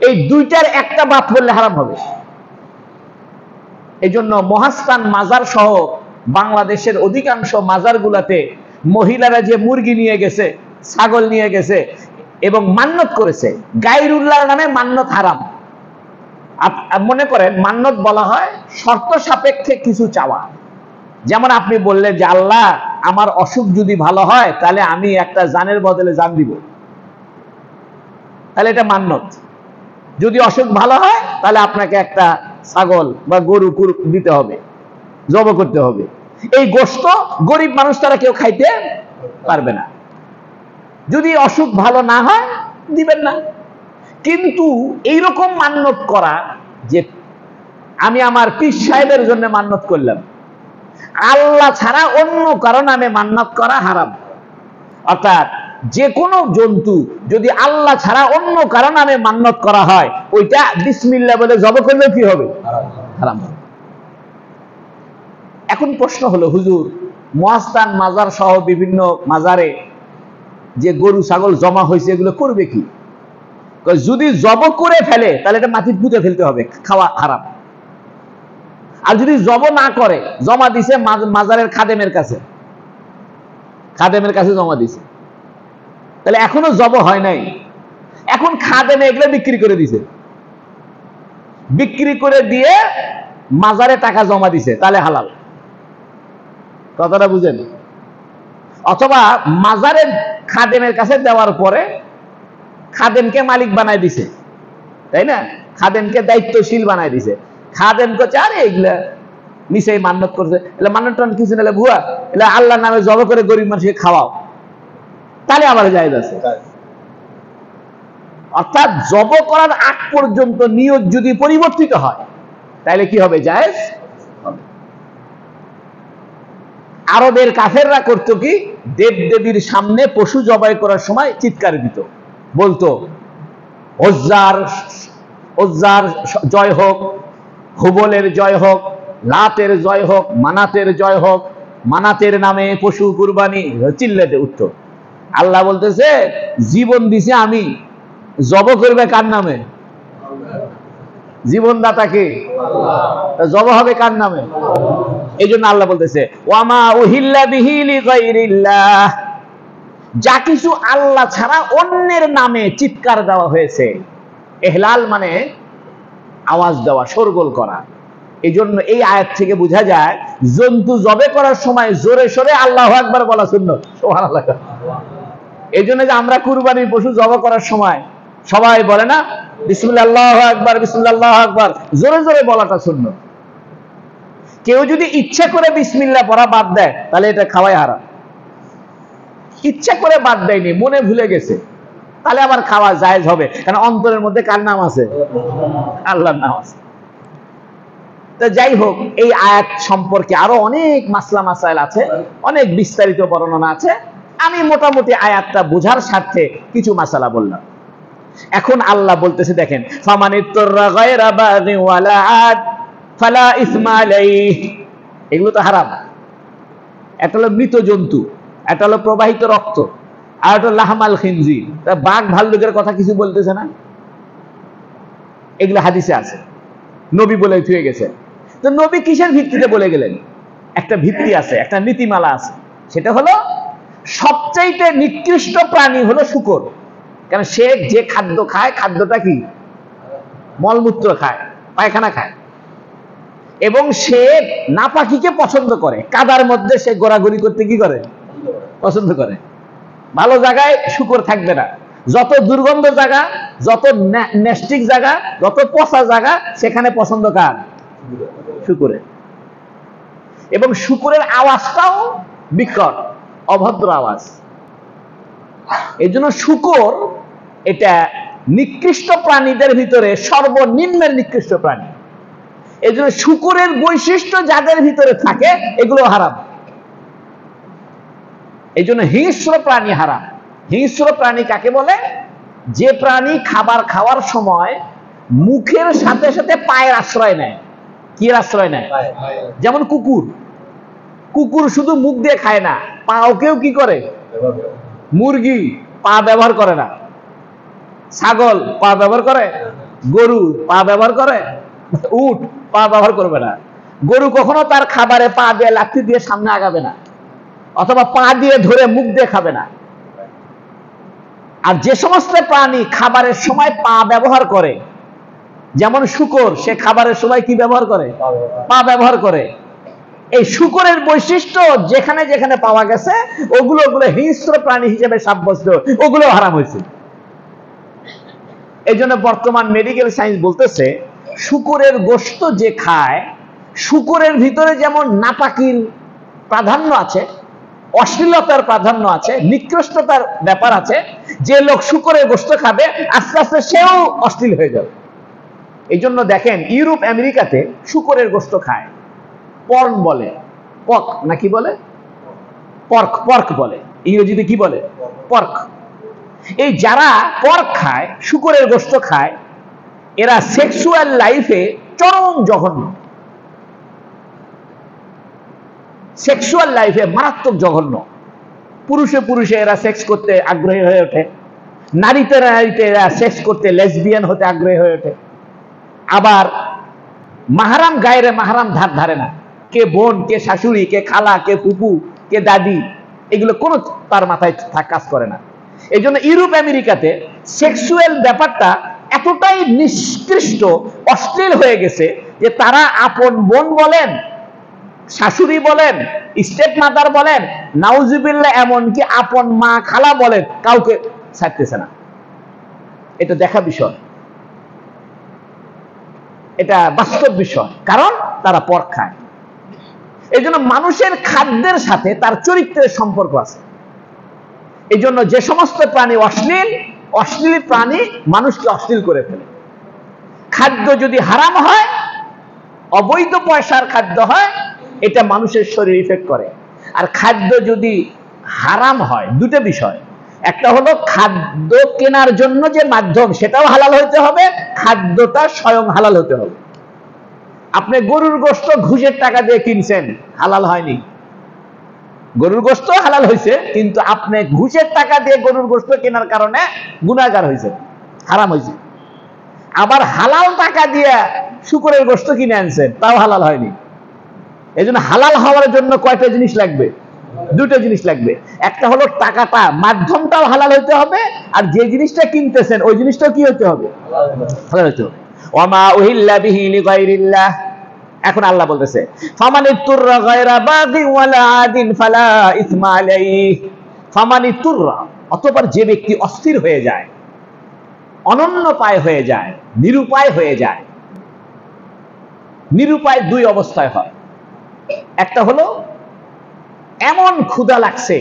এই দুইটার একটা বাদ পড়লে হারাম হবে। এই জন্য মহাস্থান মাজার সহ বাংলাদেশের অধিকাংশ মাজারগুলাতে মহিলারা যে মুরগি নিয়ে গেছে, ছাগল নিয়ে গেছে এবং মান্নত করেছে, গায়রুল্লাহর নামে মান্নত হারাম। মনে করেন মান্নত বলা হয় শর্ত সাপেক্ষে কিছু চাওয়া। যেমন আপনি বললেন যে আল্লাহ আমার অসুখ যদি ভালো হয় তাহলে আমি একটা জানের বদলে জান দিব, তাহলে এটা মান্নত। যদি অসুখ ভালো হয় তাহলে আপনাকে একটা ছাগল বা গরু দিতে হবে, জবাই করতে হবে। এই গোশত গরিব মানুষ তারা কেউ খাইতে পারবে না। যদি অসুখ ভালো না হয় দিবেন না। কিন্তু এইরকম মান্নত করা যে আমি আমার পীর সাহেবের জন্য মান্নত করলাম, আল্লাহ ছাড়া অন্য কারো নামে মান্নত করা হারাম। অর্থাৎ যে কোনো জন্তু যদি আল্লাহ ছাড়া অন্য কারো নামে মান্নত করা হয়, ওইটা বিসমিল্লাহ বলে জবাই করলে কি হবে? হারাম হবে। এখন প্রশ্ন হলো, হুজুর মুআস্তান মাজার সহ বিভিন্ন মাজারে যে গরু ছাগল জমা হয়েছে এগুলো করবে কি? যদি জবাই করে ফেলে তাহলে এটা মাটির পুঁতে ফেলতে হবে, খাওয়া হারাম। আর যদি জবাই না করে, জমা দিছে মাজারের খাদেমের কাছে জমা দিছে, তাহলে এখনো জবাই হয় নাই, এখন খাদেমে এগুলো বিক্রি করে দিছে, বিক্রি করে দিয়ে মাজারে টাকা জমা দিছে, তাহলে হালাল। কথাটা বুঝেন? অথবা মাজারের খাদেমের কাছে দেওয়ার পরে খাদেমকে মালিক বানায় দিছে, তাই না? খাদেমকে দায়িত্বশীল বানায় দিছে। খাদেম করছে আরে এগুলা নিচেই মান্নত করছে, এগুলা মান্নত কিছু না, ভুয়া, এগুলা আল্লাহর নামে জবাই করে গরিব মানুষকে খাওয়াও, তাহলে আবার জায়েজ আছে। অর্থাৎ জবাই করার আগ পর্যন্ত নিয়ত যদি পরিবর্তিত হয় তাহলে কি হবে? জায়েজ হবে। আরবের কাফেররা করতো কি, দেব দেবীর সামনে পশু জবাই করার সময় চিৎকার দিত, বলতো ওজ্জার জয় হোক, হুবলের জয় হোক, লাতের জয় হোক, মানাতের জয় হোক, মানাতের নামে পশু কুরবানি, চিল্লাতে উঠত। আল্লাহ বলতেছে জীবন দিছে আমি, জবাই করবে কার নামে? জীবনদাতাকে, জবাই হবে কার নামে? এই জন্য আল্লাহ বলতেছে ওয়ামা উহিল্লা বিহি লিগাইরিল্লাহ, যা কিছু আল্লাহ ছাড়া অন্যের নামে চিৎকার দেওয়া হয়েছে। ইহলাল মানে আওয়াজ দেওয়া, শোরগোল করা। এই জন্য এই আয়াত থেকে বোঝা যায় জন্তু জবাই করার সময় জোরে সোরে আল্লাহু আকবার বলা সুন্নাত। সুবহানাল্লাহ। এই জন্য যে আমরা কুরবানির পশু জবাই করার সময় সবাই বলে না বিসমিল্লাহ আল্লাহু আকবার, বিসমিল্লাহ আল্লাহু আকবার, জোরে জোরে বলাটা সুন্নাত। কেউ যদি ইচ্ছা করে বিসমিল্লাহ পড়া বাদ দেয় তাহলে এটা খাওয়াই হারাম। ইচ্ছা করে বাদ দেয়নি, মনে ভুলে গেছে, তাহলে আবার খাওয়া জায়েজ হবে, কারণ অন্তরের মধ্যে কার নাম আছে? আল্লাহর নাম আছে। তো যাই হোক, এই আয়াত সম্পর্কে আরো অনেক মাসলা মাসাইল আছে, অনেক বিস্তারিত বর্ণনা আছে। আমি মোটামুটি আয়াতটা বোঝার স্বার্থে কিছু মাসালা বললাম। এখন আল্লাহ বলতেছে দেখেন, ফামানিত্তারা গায়রা বাগি ওয়ালা আদ ফালা ইসমা আলাইহি, এগুলো তো হারাম। এটা হলো মৃত জন্তু, এটা হলো প্রবাহিত রক্ত, আর এটা লাহমাল খিনজির। বাঘ ভাল্লুকের কথা কিছু বলতেছে না? এগুলো হাদিসে আছে, নবী বলে থুয়ে গেছে। তো নবী কিসের ভিত্তিতে বলে গেলেন? একটা ভিত্তি আছে, একটা নীতিমালা আছে। সেটা হলো সবচাইতে নিকৃষ্ট প্রাণী হলো শূকর। কারণ সে যে খাদ্য খায়, খাদ্যটা কি? মলমূত্র খায়, পায়খানা খায়, এবং সে নাপাকিকে পছন্দ করে। কাদার মধ্যে সে গোড়াগড়ি করতে কি করে? পছন্দ করে। ভালো জায়গায় শূকর থাকবে না। যত দুর্গন্ধ জায়গা, যত নেস্টিক জায়গা, যত পচা জায়গা, সেখানে পছন্দ কার? শূকরের। এবং শূকরের আওয়াজটাও বিকট, অভদ্র আওয়াজ। এই জন্য শূকর এটা নিকৃষ্ট প্রাণীদের ভিতরে সর্বনিম্নের নিকৃষ্ট প্রাণী। এই জন্য শূকরের বৈশিষ্ট্য যাদের ভিতরে থাকে এগুলো হারাম। এই জন্য হিংস্র প্রাণী হারাম। হিংস্র প্রাণী কাকে বলে? যে প্রাণী খাবার খাওয়ার সময় মুখের সাথে সাথে পায়ের আশ্রয় নেয়। কি আশ্রয় নেয়? যেমন কুকুর। কুকুর শুধু মুখ দিয়ে খায় না, পাওকেও কি করে? মুরগি পা ব্যবহার করে না, ছাগল পা ব্যবহার করে, গরু পা ব্যবহার করে, উট পা ব্যবহার করবে না। গরু কখনো তার খাবারে পা দিয়ে লাথি দিয়ে সামনে আগাবে না, অথবা পা দিয়ে ধরে মুখ দিয়ে খাবে না। আর যে সমস্ত প্রাণী খাবারের সময় পা ব্যবহার করে, যেমন শূকর, সে খাবারের সময় কি ব্যবহার করে? পা ব্যবহার করে। এই শূকরের বৈশিষ্ট্য যেখানে যেখানে পাওয়া গেছে ওগুলো হিংস্র প্রাণী হিসেবে সাব্যস্ত, ওগুলো হারাম হয়েছে। এই জন্য বর্তমান মেডিকেল সায়েন্স বলতেছে শূকরের গোশত যে খায়, শূকরের ভিতরে যেমন নাপাকির প্রাধান্য আছে, অশ্লীলতার প্রাধান্য আছে, নিকৃষ্টতার ব্যাপার আছে, যে লোক শূকরের গোশত খাবে আস্তে আস্তে সেও অশ্লীল হয়ে যাবে। এই জন্য দেখেন ইউরোপ আমেরিকাতে শূকরের গোশত খায়, পর্ন বলে, পক নাকি বলে, পর্ক, পর্ক বলে, ইংরেজিতে কি বলে? পর্ক। এই যারা পর্ক খায়, শূকরের গোশত খায়, এরা সেক্সুয়াল লাইফে চরম জঘন্য, সেক্সুয়াল লাইফে মারাত্মক জঘন্য। পুরুষে পুরুষে এরা সেক্স করতে আগ্রহী হয়ে ওঠে, নারীতে নারীতে এরা সেক্স করতে, লেসবিয়ান হতে আগ্রহী হয়ে ওঠে। আবার মাহারাম গায়েরে মাহারাম ধার ধারে না, কে বোন, কে শাশুড়ি, কে খালা, কে ফুপু, কে দাদি, এগুলো কোনো তার মাথায় কাজ করে না। এই জন্য ইউরোপ আমেরিকাতে সেক্সুয়াল ব্যাপারটা এতটাই নিকৃষ্ট, অশ্লীল হয়ে গেছে যে তারা আপন বোন বলেন, শাশুড়ি বলেন, স্টেপ মাদার বলেন, নাউজুবিল্লাহ এমনকি আপন মা খালা বলেন, কাউকে ছাড়তেছে না। এটা দেখা বিষয়, এটা বাস্তব বিষয়, কারণ তারা পর্ক খায়। এই জন্য মানুষের খাদ্যের সাথে তার চরিত্রের সম্পর্ক আছে। এই জন্য যে সমস্ত প্রাণী অশ্লীল, অশ্লীল প্রাণী মানুষকে অশ্লীল করে ফেলে। খাদ্য যদি হারাম হয়, অবৈধ পয়সার খাদ্য হয়, এটা মানুষের শরীর ইফেক্ট করে। আর খাদ্য যদি হারাম হয়, দুটো বিষয়, একটা হলো খাদ্য কেনার জন্য যে মাধ্যম সেটাও হালাল হতে হবে, খাদ্যটা স্বয়ং হালাল হতে হবে। আপনি গরুর গোশত ঘুষের টাকা দিয়ে কিনছেন, হালাল হয়নি। গরুর গোশত হালাল হয়েছে, কিন্তু আপনি ঘুষের টাকা দিয়ে গরুর গোশত কেনার কারণে গুনাহগার হয়েছে, হারাম হয়েছে। আবার হালাল টাকা দিয়ে শূকরের গোশত কিনে আনছেন, তাও হালাল হয়নি। এই জন্য হালাল হওয়ার জন্য কয়টা জিনিস লাগবে? দুটো জিনিস লাগবে। একটা হলো টাকাটা, মাধ্যমটাও হালাল হতে হবে, আর যে জিনিসটা কিনতেছেন ওই জিনিসটাও কি হতে হবে? হালাল হতে হবে। ওয়ামা উহিল্লা বিহি লিগাইরিল্লাহ। এখন আল্লাহ বলতেছে ফামানিতুররা গায়রা বাগি ওয়ালা আদিন ফালা ইসমা আলাইহি। ফামানিতুররা, অতঃপর যে ব্যক্তি অস্থির হয়ে যায়, অনন্যপায় হয়ে যায়, নিরুপায় হয়ে যায়। নিরুপায় দুই অবস্থায় হয়। একটা হলো এমন ক্ষুধা লাগছে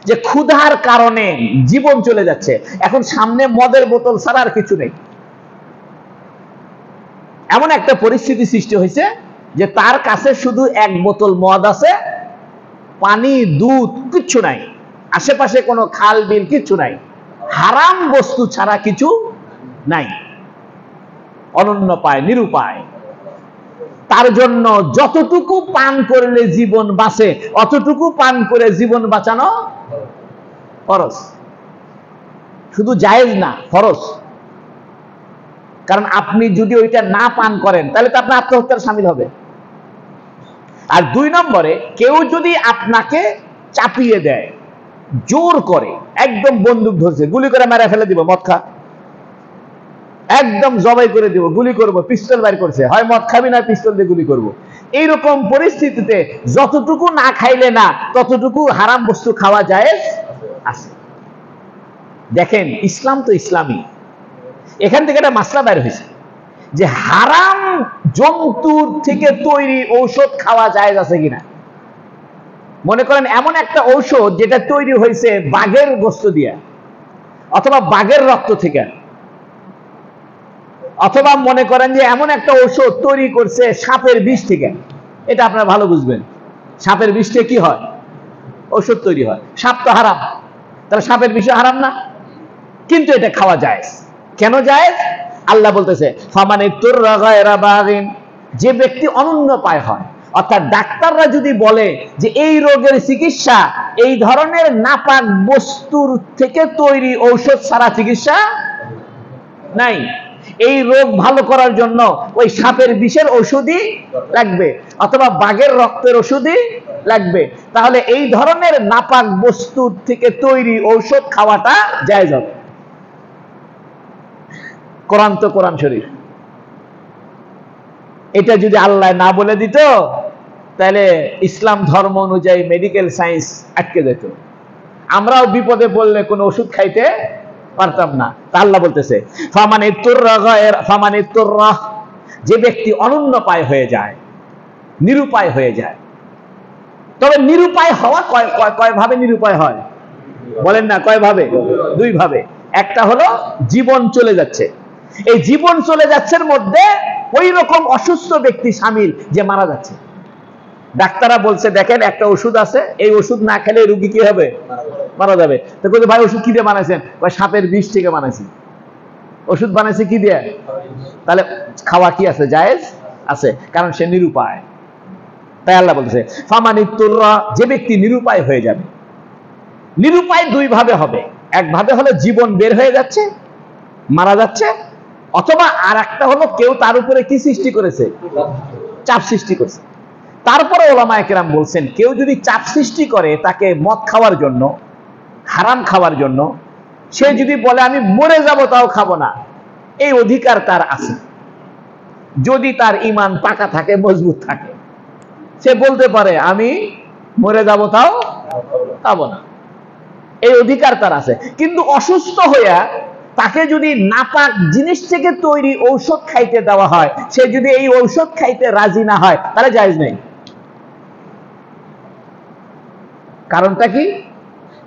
যে ক্ষুধার কারণে জীবন চলে যাচ্ছে, এখন সামনে মদের বোতল ছাড়া আর কিছু নেই। এমন একটা পরিস্থিতি সৃষ্টি হয়েছে যে তার কাছে শুধু এক বোতল মদ আছে, পানি, দুধ কিচ্ছু নাই, আশেপাশে কোনো খাল বিল কিচ্ছু নাই, হারাম বস্তু ছাড়া কিছু নাই। অনন্য পায়, নিরুপায়। তার জন্য যতটুকু পান করলে জীবন বাঁচে অতটুকু পান করে জীবন বাঁচানো ফরজ, শুধু জায়েজ না, ফরজ। কারণ আপনি যদি ওইটা না পান করেন তাহলে তো আপনার আত্মহত্যার শামিল হবে। আর দুই নম্বরে, কেউ যদি আপনাকে চাপিয়ে দেয়, জোর করে, একদম বন্দুক ধরছে, গুলি করে মেরে ফেলে দিব, মদ খা, একদম জবাই করে দিব, গুলি করব, পিস্তল বাইর করছে, হয় মদ খাবি না পিস্তল দিয়ে গুলি করব, এইরকম পরিস্থিতিতে যতটুকু না খাইলে না ততটুকু হারাম বস্তু খাওয়া যায় আছে। দেখেন ইসলাম তো ইসলামী। এখান থেকে একটা মাসলা বের হয়েছে যে হারাম জন্তুর থেকে তৈরি ঔষধ খাওয়া যায় আছে কিনা। মনে করেন এমন একটা ঔষধ যেটা তৈরি হয়েছে বাঘের গোশত দিয়ে, অথবা বাঘের রক্ত থেকে, অথবা মনে করেন যে এমন একটা ঔষধ তৈরি করছে সাপের বিষ থেকে। এটা আপনারা ভালো বুঝবেন, সাপের বিষ থেকে কি হয়? ঔষধ তৈরি হয়। সাপ তো হারাম, তাহলে সাপের বিষ হারাম না, কিন্তু এটা খাওয়া যায়। কেন যায়? আল্লাহ বলতেছে ফামানিতুররা গায়রা বাগিন, যে ব্যক্তি অনন্যপায় হয়। অর্থাৎ ডাক্তাররা যদি বলে যে এই রোগের চিকিৎসা এই ধরনের নাপাক বস্তুর থেকে তৈরি ঔষধ ছাড়া চিকিৎসা নাই, এই রোগ ভালো করার জন্য ওই সাপের বিষের ওষুধই লাগবে, অথবা বাঘের রক্তের ওষুধই লাগবে, তাহলে এই ধরনের নাপাক বস্তুর থেকে তৈরি ঔষধ খাওয়াটা জায়েজ হবে। কোরআন তো কোরআন শরীফ, এটা যদি আল্লাহ না বলে দিত তাহলে ইসলাম ধর্ম অনুযায়ী মেডিকেল সায়েন্স আটকে যেত, আমরাও বিপদে পড়লে কোনো ওষুধ খাইতে পারতাম না। তা আল্লাহ বলতেছে যে ব্যক্তি অনুন্নপায় হয়ে যায়, নিরুপায় হয়ে যায়। তবে নিরুপায় হওয়া কয় ভাবে নিরুপায় হয় বলেন না? কয় ভাবে? দুই ভাবে। একটা হলো জীবন চলে যাচ্ছে। এই জীবন চলে যাচ্ছের মধ্যে ওই রকম অসুস্থ ব্যক্তি শামিল যে মারা যাচ্ছে। ডাক্তাররা বলছে দেখেন একটা ওষুধ আছে, এই ওষুধ না খেলে রোগী কি হবে? মারা যাবে। তো বলছে ভাই ওষুধ কি দিয়ে বানাইছেন? সাপের বিষ থেকে বানাইছি। ওষুধ বানাইছে কি দিয়ে? তাহলে খাওয়া কি আছে? জায়েজ আছে, কারণ সে নিরুপায়। তাই আল্লাহ বলতেছে ফামানিতুররা, যে ব্যক্তি নিরুপায় হয়ে যাবে। নিরুপায় দুই ভাবে হবে, এক ভাবে হলো জীবন বের হয়ে যাচ্ছে, মারা যাচ্ছে, অথবা আর একটা হলো কেউ তার উপরে কি সৃষ্টি করেছে? চাপ সৃষ্টি করেছে। তারপরে ওলামায়ে কেরাম বলছেন কেউ যদি চাপ সৃষ্টি করে তাকে মদ খাওয়ার জন্য, হারাম খাওয়ার জন্য, সে যদি বলে আমি মরে যাব তাও খাবো না, এই অধিকার তার আছে। যদি তার ঈমান পাকা থাকে, মজবুত থাকে, সে বলতে পারে আমি মরে যাব তাও খাবো না, এই অধিকার তার আছে। কিন্তু অসুস্থ হইয়া তাকে যদি নাপাক জিনিস থেকে তৈরি ঔষধ খাইতে দেওয়া হয়, সে যদি এই ঔষধ খাইতে রাজি না হয় তাহলে জায়েজ নেই। কারণটা কি?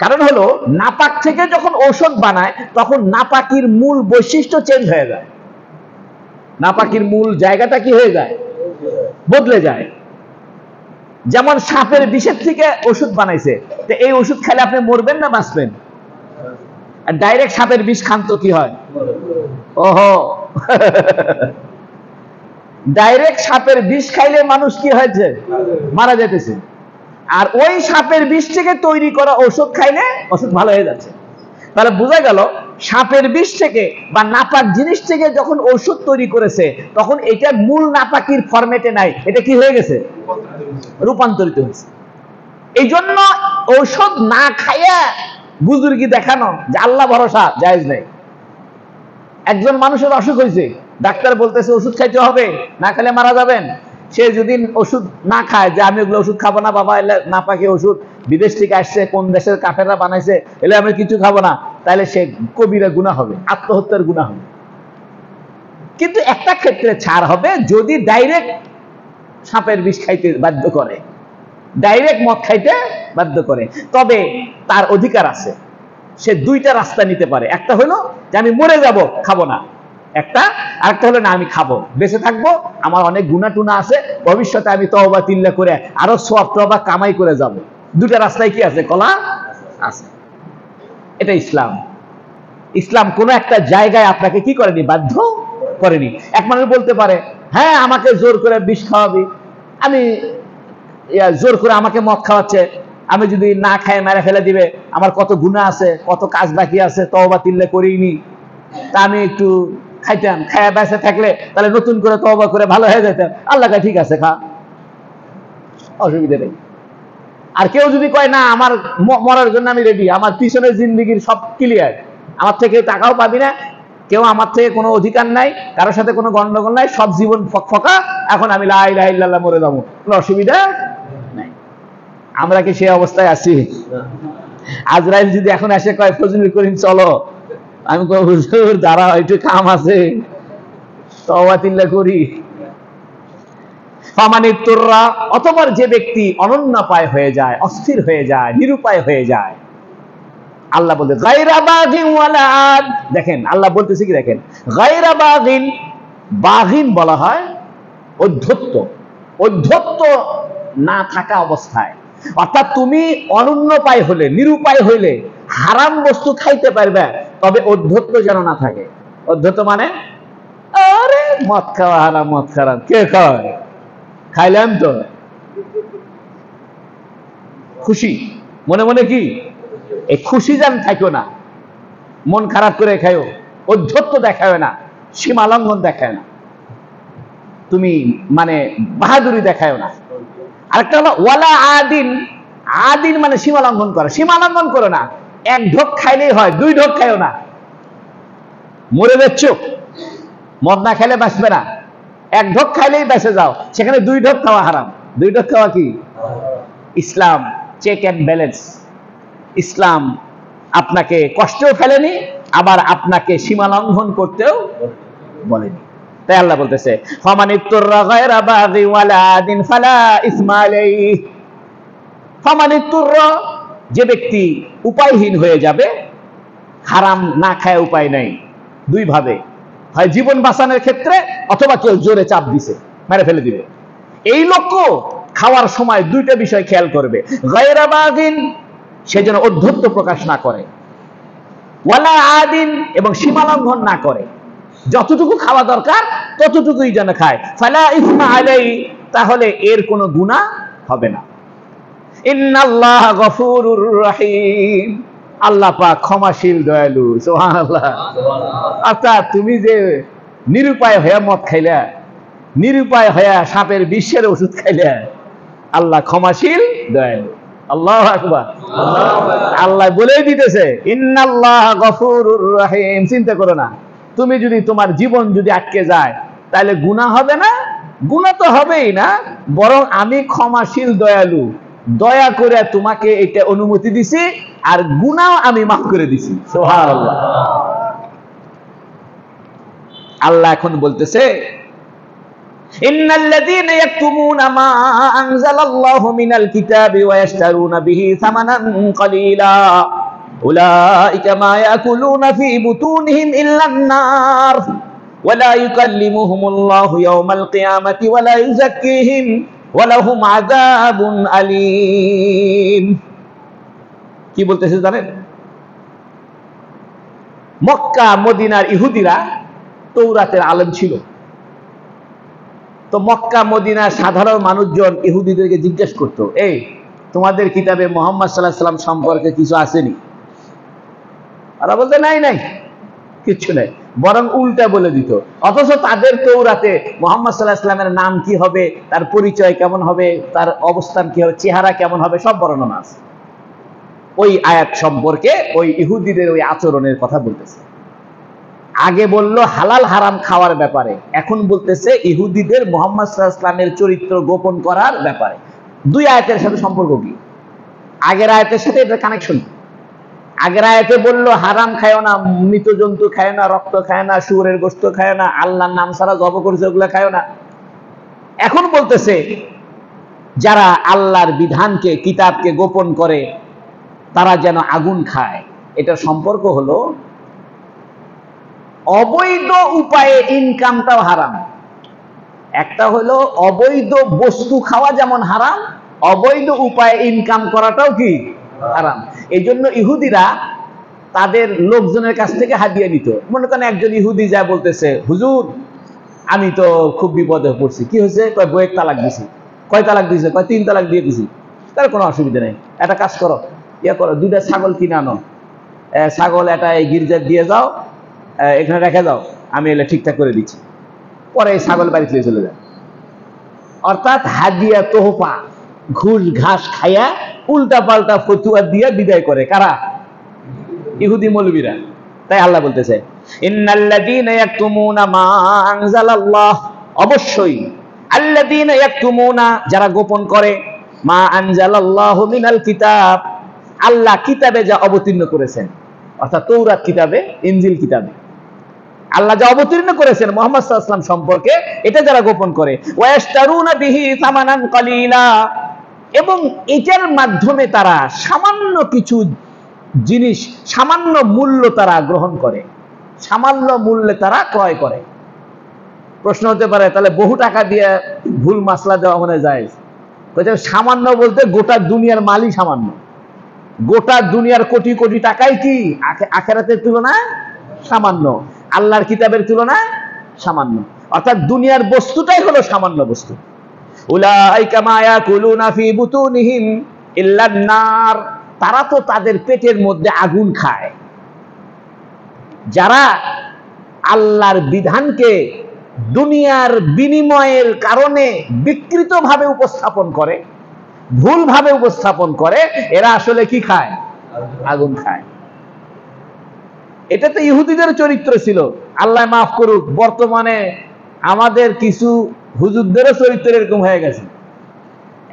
কারণ হলো নাপাক থেকে যখন ঔষধ বানায় তখন নাপাকির মূল বৈশিষ্ট্য চেঞ্জ হয়ে যায়। নাপাকির মূল জায়গাটা কি হয়ে যায়? বদলে যায়। যেমন সাপের বিষের থেকে ওষুধ বানাইছে, তো এই ওষুধ খেলে আপনি মরবেন না বাঁচবেন? আর ডাইরেক্ট সাপের বিষ খান তো কি হয়? ওহো, ডাইরেক্ট সাপের বিষ খাইলে মানুষ কি হয়েছে? মারা যেতেছে। আর ওই সাপের বিষ থেকে তৈরি করা ওষুধ খাইলে ওষুধ ভালো হয়ে যাচ্ছে। তাহলে বোঝা গেল সাপের বিষ থেকে বা নাপাক জিনিস থেকে যখন ঔষধ তৈরি করেছে তখন এটা মূল নাপাকির ফরম্যাটে নাই, এটা কি হয়ে গেছে? রূপান্তরিত হয়েছে। এই জন্য ঔষধ না খাইয়া বুজুর্গি দেখানো যে আল্লাহ ভরসা জায়েজ নেই। একজন মানুষের অসুখ হয়েছে, ডাক্তার বলতেছে ওষুধ খাইতে হবে, না খেলে মারা যাবেন। সে যদি ওষুধ না খায়, যে আমি ওগুলো ওষুধ খাবো না বাবা, এলে না পাকে ওষুধ বিদেশ থেকে আসছে, কোন দেশের কাফেররা বানাইছে, এলে আমি কিছু খাবো না, তাহলে সে কবিরা গুনাহ হবে, আত্মহত্যার গুনাহ হবে। কিন্তু একটা ক্ষেত্রে ছাড় হবে, যদি ডাইরেক্ট সাপের বিষ খাইতে বাধ্য করে, ডাইরেক্ট মদ খাইতে বাধ্য করে, তবে তার অধিকার আছে। সে দুইটা রাস্তা নিতে পারে, একটা হলো যে আমি মরে যাব খাবো না, আরেকটা হলো না আমি খাবো, বেঁচে থাকবো, আমার অনেক গুনাহ টুনা আছে, ভবিষ্যতে আমি তওবা তিল্লা করে আরো সওয়াব তওবা কামাই করে যাব। দুটা রাস্তায় কি আছে? কলা আছে। এটা ইসলাম। ইসলাম কোনো একটা জায়গায় আপনাকে কি করেনি? বাধ্য করেনি। এক মানুষ বলতে পারে হ্যাঁ আমাকে জোর করে বিষ খাওয়াবি, আমি জোর করে আমাকে মদ খাওয়াচ্ছে, আমি যদি না খাই মেরে ফেলে দিবে, আমার কত গুনাহ আছে, কত কাজ বাকি আছে, তওবা তিল্লা করিনি, তা আমি একটু খাইতাম, খায়া বেঁচে থাকলে তাহলে নতুন করে তওবা করে ভালো হয়ে যেতাম। আল্লাহ কয় ঠিক আছে খা, অসুবিধা নেই। আর কেউ যদি কয় না আমার মরার জন্য আমি রেডি, আমার পিছনের জিন্দেগির সব ক্লিয়ার, আমার থেকে টাকাও পাবি না, কেউ আমার থেকে কোনো অধিকার নাই, কারোর সাথে কোনো গন্ডগোল নাই, সব জীবন ফকফকা, এখন আমি লা ইলাহা ইল্লাল্লাহ মরে যাবো, কোনো অসুবিধা নাই। আমরা কি সেই অবস্থায় আছি? আজরাইল যদি এখন এসে কয় ফজলুল করিম চলো, আমি কই হুজুর দাঁড়াও, একটু কাম আছে, তওবা তিল্লা করি। ফামানিতুররা, অতঃপর যে ব্যক্তি অনন্যপায় হয়ে যায়, অস্থির হয়ে যায়, নিরুপায় হয়ে যায়, আল্লাহ বলতে গায়রা বাগিন ওয়ালা আদ। দেখেন আল্লাহ বলতেছে কি, দেখেন গায়রা বাগিন, বাগিন বলা হয় অধ্যত্ত না থাকা অবস্থায়, অর্থাৎ তুমি অনুন্নপায় হলে, নিরুপায় হইলে হারাম বস্তু খাইতে পারবে, তবে অধ্যত্ত যেন না থাকে। অধ্যত্ত মানে আরে মদ খাওয়া হারাম, মদ খারাপ, কে খায়? খাইলাম তো খুশি, মনে মনে কি এই খুশি যেন থাকো না, মন খারাপ করে খাইও, অধ্যত্ত দেখায় না, সীমা লঙ্ঘন দেখায় না, তুমি মানে বাহাদুরি দেখায় না। আরেকটা হলো ওয়ালা আদিন, আদিন মানে সীমা লঙ্ঘন করা, সীমা লঙ্ঘন করো না, এক ঢোক খাইলেই হয়, দুই ঢোক খাইও না, মরে যাচ্ছ, মদ না খেলে বাঁচবে না, এক ঢোক খাইলেই বেঁচে যাও, সেখানে 2 ঢোক খাওয়া হারাম। 2 ঢোক খাওয়া কি? ইসলাম চেক অ্যান্ড ব্যালেন্স। ইসলাম আপনাকে কষ্টেও ফেলেনি, আবার আপনাকে সীমা লঙ্ঘন করতেও বলেনি। তাই আল্লাহ বলতেছে ফামানিত্তুররা গায়রা বাগি ওয়ালা আদিন ফালা ইসমা আলাইহি। ফামানিত্তুররা, যে ব্যক্তি উপায়হীন হয়ে যাবে, হারাম না খায় উপায় নাই, 2 ভাবে, হয় জীবন বাঁচানোর ক্ষেত্রে অথবা কেউ জোরে চাপ দিছে মেরে ফেলে দিবে। এই লোকও খাওয়ার সময় 2টা বিষয় খেয়াল করবে, গায়রা বাগিন, সে যেন অধ্যত্ব প্রকাশ না করে, ওয়ালা আদিন, এবং সীমা লঙ্ঘন না করে, যতটুকু খাওয়া দরকার ততটুকুই যেন খায়। ফালা ইসমা আলাইহি, তাহলে এর কোনো গুনাহ হবে না। ইন্নাল্লাহ গফুরুর রহিম, আল্লাহ পাক ক্ষমাশীল দয়ালু। সুবহানাল্লাহ। অর্থাৎ তুমি যে নিরুপায় হয়ে মদ খাইলা, নিরুপায় হয়ে সাপের বিষের ওষুধ খাইলা, আল্লাহ ক্ষমাশীল দয়ালু। আল্লাহু আকবার। আল্লাহ বলেই দিতেছে ইন্নাল্লাহ গফুরুর রহিম। চিন্তা করো না, তুমি যদি তোমার জীবন যদি আটকে যায় তাহলে গুনাহ হবে না? গুনাহ তো হবেই না, বরং আমি ক্ষমাশীল দয়ালু, দয়া করে তোমাকে এটা অনুমতি দিছি, আর গুনাহ আমি মাফ করে দিছি। সুবহানাল্লাহ। আল্লাহ এখন বলতেছে ইন্নাল্লাযীনা ইয়াকতুমুনা মা আনজালাল্লাহু মিনাল কিতাবি ওয়া ইয়াশতারুনা বিহি সামানান কলিলা উলাইকা মা ইয়াকুলুনা ফি বুতুনিহিম ইল্লান নার ওয়া লা ইউকাল্লিমুহুমুল্লাহু ইয়াওমাল কিয়ামাতি ওয়া লা ইউযাক্কিহিম ওয়া লাহুম আযাবুন আলীম। কি বলতেছে জানেন? মক্কা মদিনার ইহুদিরা তৌরাতের আলেম ছিল। তো মক্কা মদিনার সাধারণ মানুষজন ইহুদিদেরকে জিজ্ঞেস করতো, এই তোমাদের কিতাবে মুহাম্মদ সাল্লাল্লাহু আলাইহি ওয়াসাল্লাম সম্পর্কে কিছু আসেনি? ওরা বলতে নাই নাই, কিচ্ছু নাই, বরং উল্টা বলে দিত। অথচ তাদের তৌরাতে মুহাম্মদ সাল্লাল্লাহু আলাইহি ওয়াসাল্লামের নাম কি হবে, তার পরিচয় কেমন হবে, তার অবস্থান কি হবে, চেহারা কেমন হবে, সব বর্ণনা আছে। ওই আয়াত সম্পর্কে ওই ইহুদিদের ওই আচরণের কথা বলতেছে। আগে বললো হালাল হারাম খাওয়ার ব্যাপারে, এখন বলতেছে ইহুদিদের মুহাম্মদ সাল্লাল্লাহু আলাইহি ওয়াসাল্লামের চরিত্র গোপন করার ব্যাপারে। 2 আয়াতের সাথে সম্পর্ক কি? আগের আয়াতের সাথে এটা কানেকশন। আগের আয়াতে বললো হারাম খায়ও না, মৃত জন্তু খায় না, রক্ত খায় না, শুয়োরের গোশত খায় না, আল্লাহর নাম ছাড়া জব করেছে ওগুলো খায় না। এখন বলতেছে যারা আল্লাহর বিধানকে, কিতাবকে গোপন করে তারা যেন আগুন খায়। এটার সম্পর্ক হলো অবৈধ উপায়ে ইনকামটাও হারাম। একটা হলো অবৈধ বস্তু খাওয়া যেমন হারাম, অবৈধ উপায়ে ইনকাম করাটাও কি হারাম। এই জন্য ইহুদিরা তাদের লোকজনের কাছ থেকে হাদিয়া নিত। মনে করেন একজন ইহুদি যা বলতেছে, হুজুর আমি তো খুব বিপদে পড়ছি। কি হয়েছে? কয় বইয়ের তালাক দিছি। কয় তালাক দিয়েছে? কয় 3 তালাক দিয়ে দিছি। তাহলে কোনো অসুবিধা নেই, একটা কাজ করো, ইয়ে করো, 2টা ছাগল কিনে আনো, ছাগল এটা এই গির্জার দিয়ে যাও, এখানে রেখে দাও, আমি এলে ঠিকঠাক করে দিচ্ছি। পরে এই ছাগল বাড়িতে নিয়ে চলে যায়। অর্থাৎ হাদিয়া, তোহফা, ঘুষ ঘাস খাইয়া উল্টা পাল্টা ফতুয়া দিয়ে বিদায় করে কারা? ইহুদি মৌলবীরা। তাই আল্লাহ বলতেছে ইন্নাল্লাযীনা ইয়াকতুমুনা মা আনজালাল্লাহ, অবশ্যই আল্লাযীনা ইয়াকতুমুনা, যারা গোপন করে, মা আনজালাল্লাহু মিনাল কিতাব, আল্লাহ কিতাবে যা অবতীর্ণ করেছেন, অর্থাৎ তৌরাত কিতাবে, ইনজিল কিতাবে আল্লাহ যা অবতীর্ণ করেছেন মুহাম্মদ সাল্লাল্লাহু আলাইহি ওয়াসাল্লাম সম্পর্কে, এটা যারা গোপন করে, ওয়ায়াশতারুনা বিহি সামানান কলিলা, এবং এটার মাধ্যমে তারা সামান্য কিছু জিনিস, সামান্য মূল্য তারা গ্রহণ করে, সামান্য মূল্যে তারা ক্রয় করে। প্রশ্ন হতে পারে তাহলে বহু টাকা দিয়ে ভুল মাসলা দেওয়া মনে যায়? সামান্য বলতে গোটা দুনিয়ার মালই সামান্য। গোটা দুনিয়ার কোটি কোটি টাকাই কি আখিরাতের তুলনায় সামান্য, আল্লাহর কিতাবের তুলনায় সামান্য। অর্থাৎ দুনিয়ার বস্তুটাই হলো সামান্য বস্তু। উলাইকা মা ইয়াকুলুনা ফি বুতুনিহিম ইল্লান নার, তারা তো তাদের পেটের মধ্যে আগুন খায়। যারা আল্লাহর বিধানকে দুনিয়ার বিনিময়ের কারণে বিকৃতভাবে উপস্থাপন করে, ভুলভাবে উপস্থাপন করে, এরা আসলে কি খায়? আগুন খায়। এটা তো ইহুদিদের চরিত্র ছিল। আল্লাহ মাফ করুক, বর্তমানে আমাদের কিছু হুজুরদেরও চরিত্র এরকম হয়ে গেছে।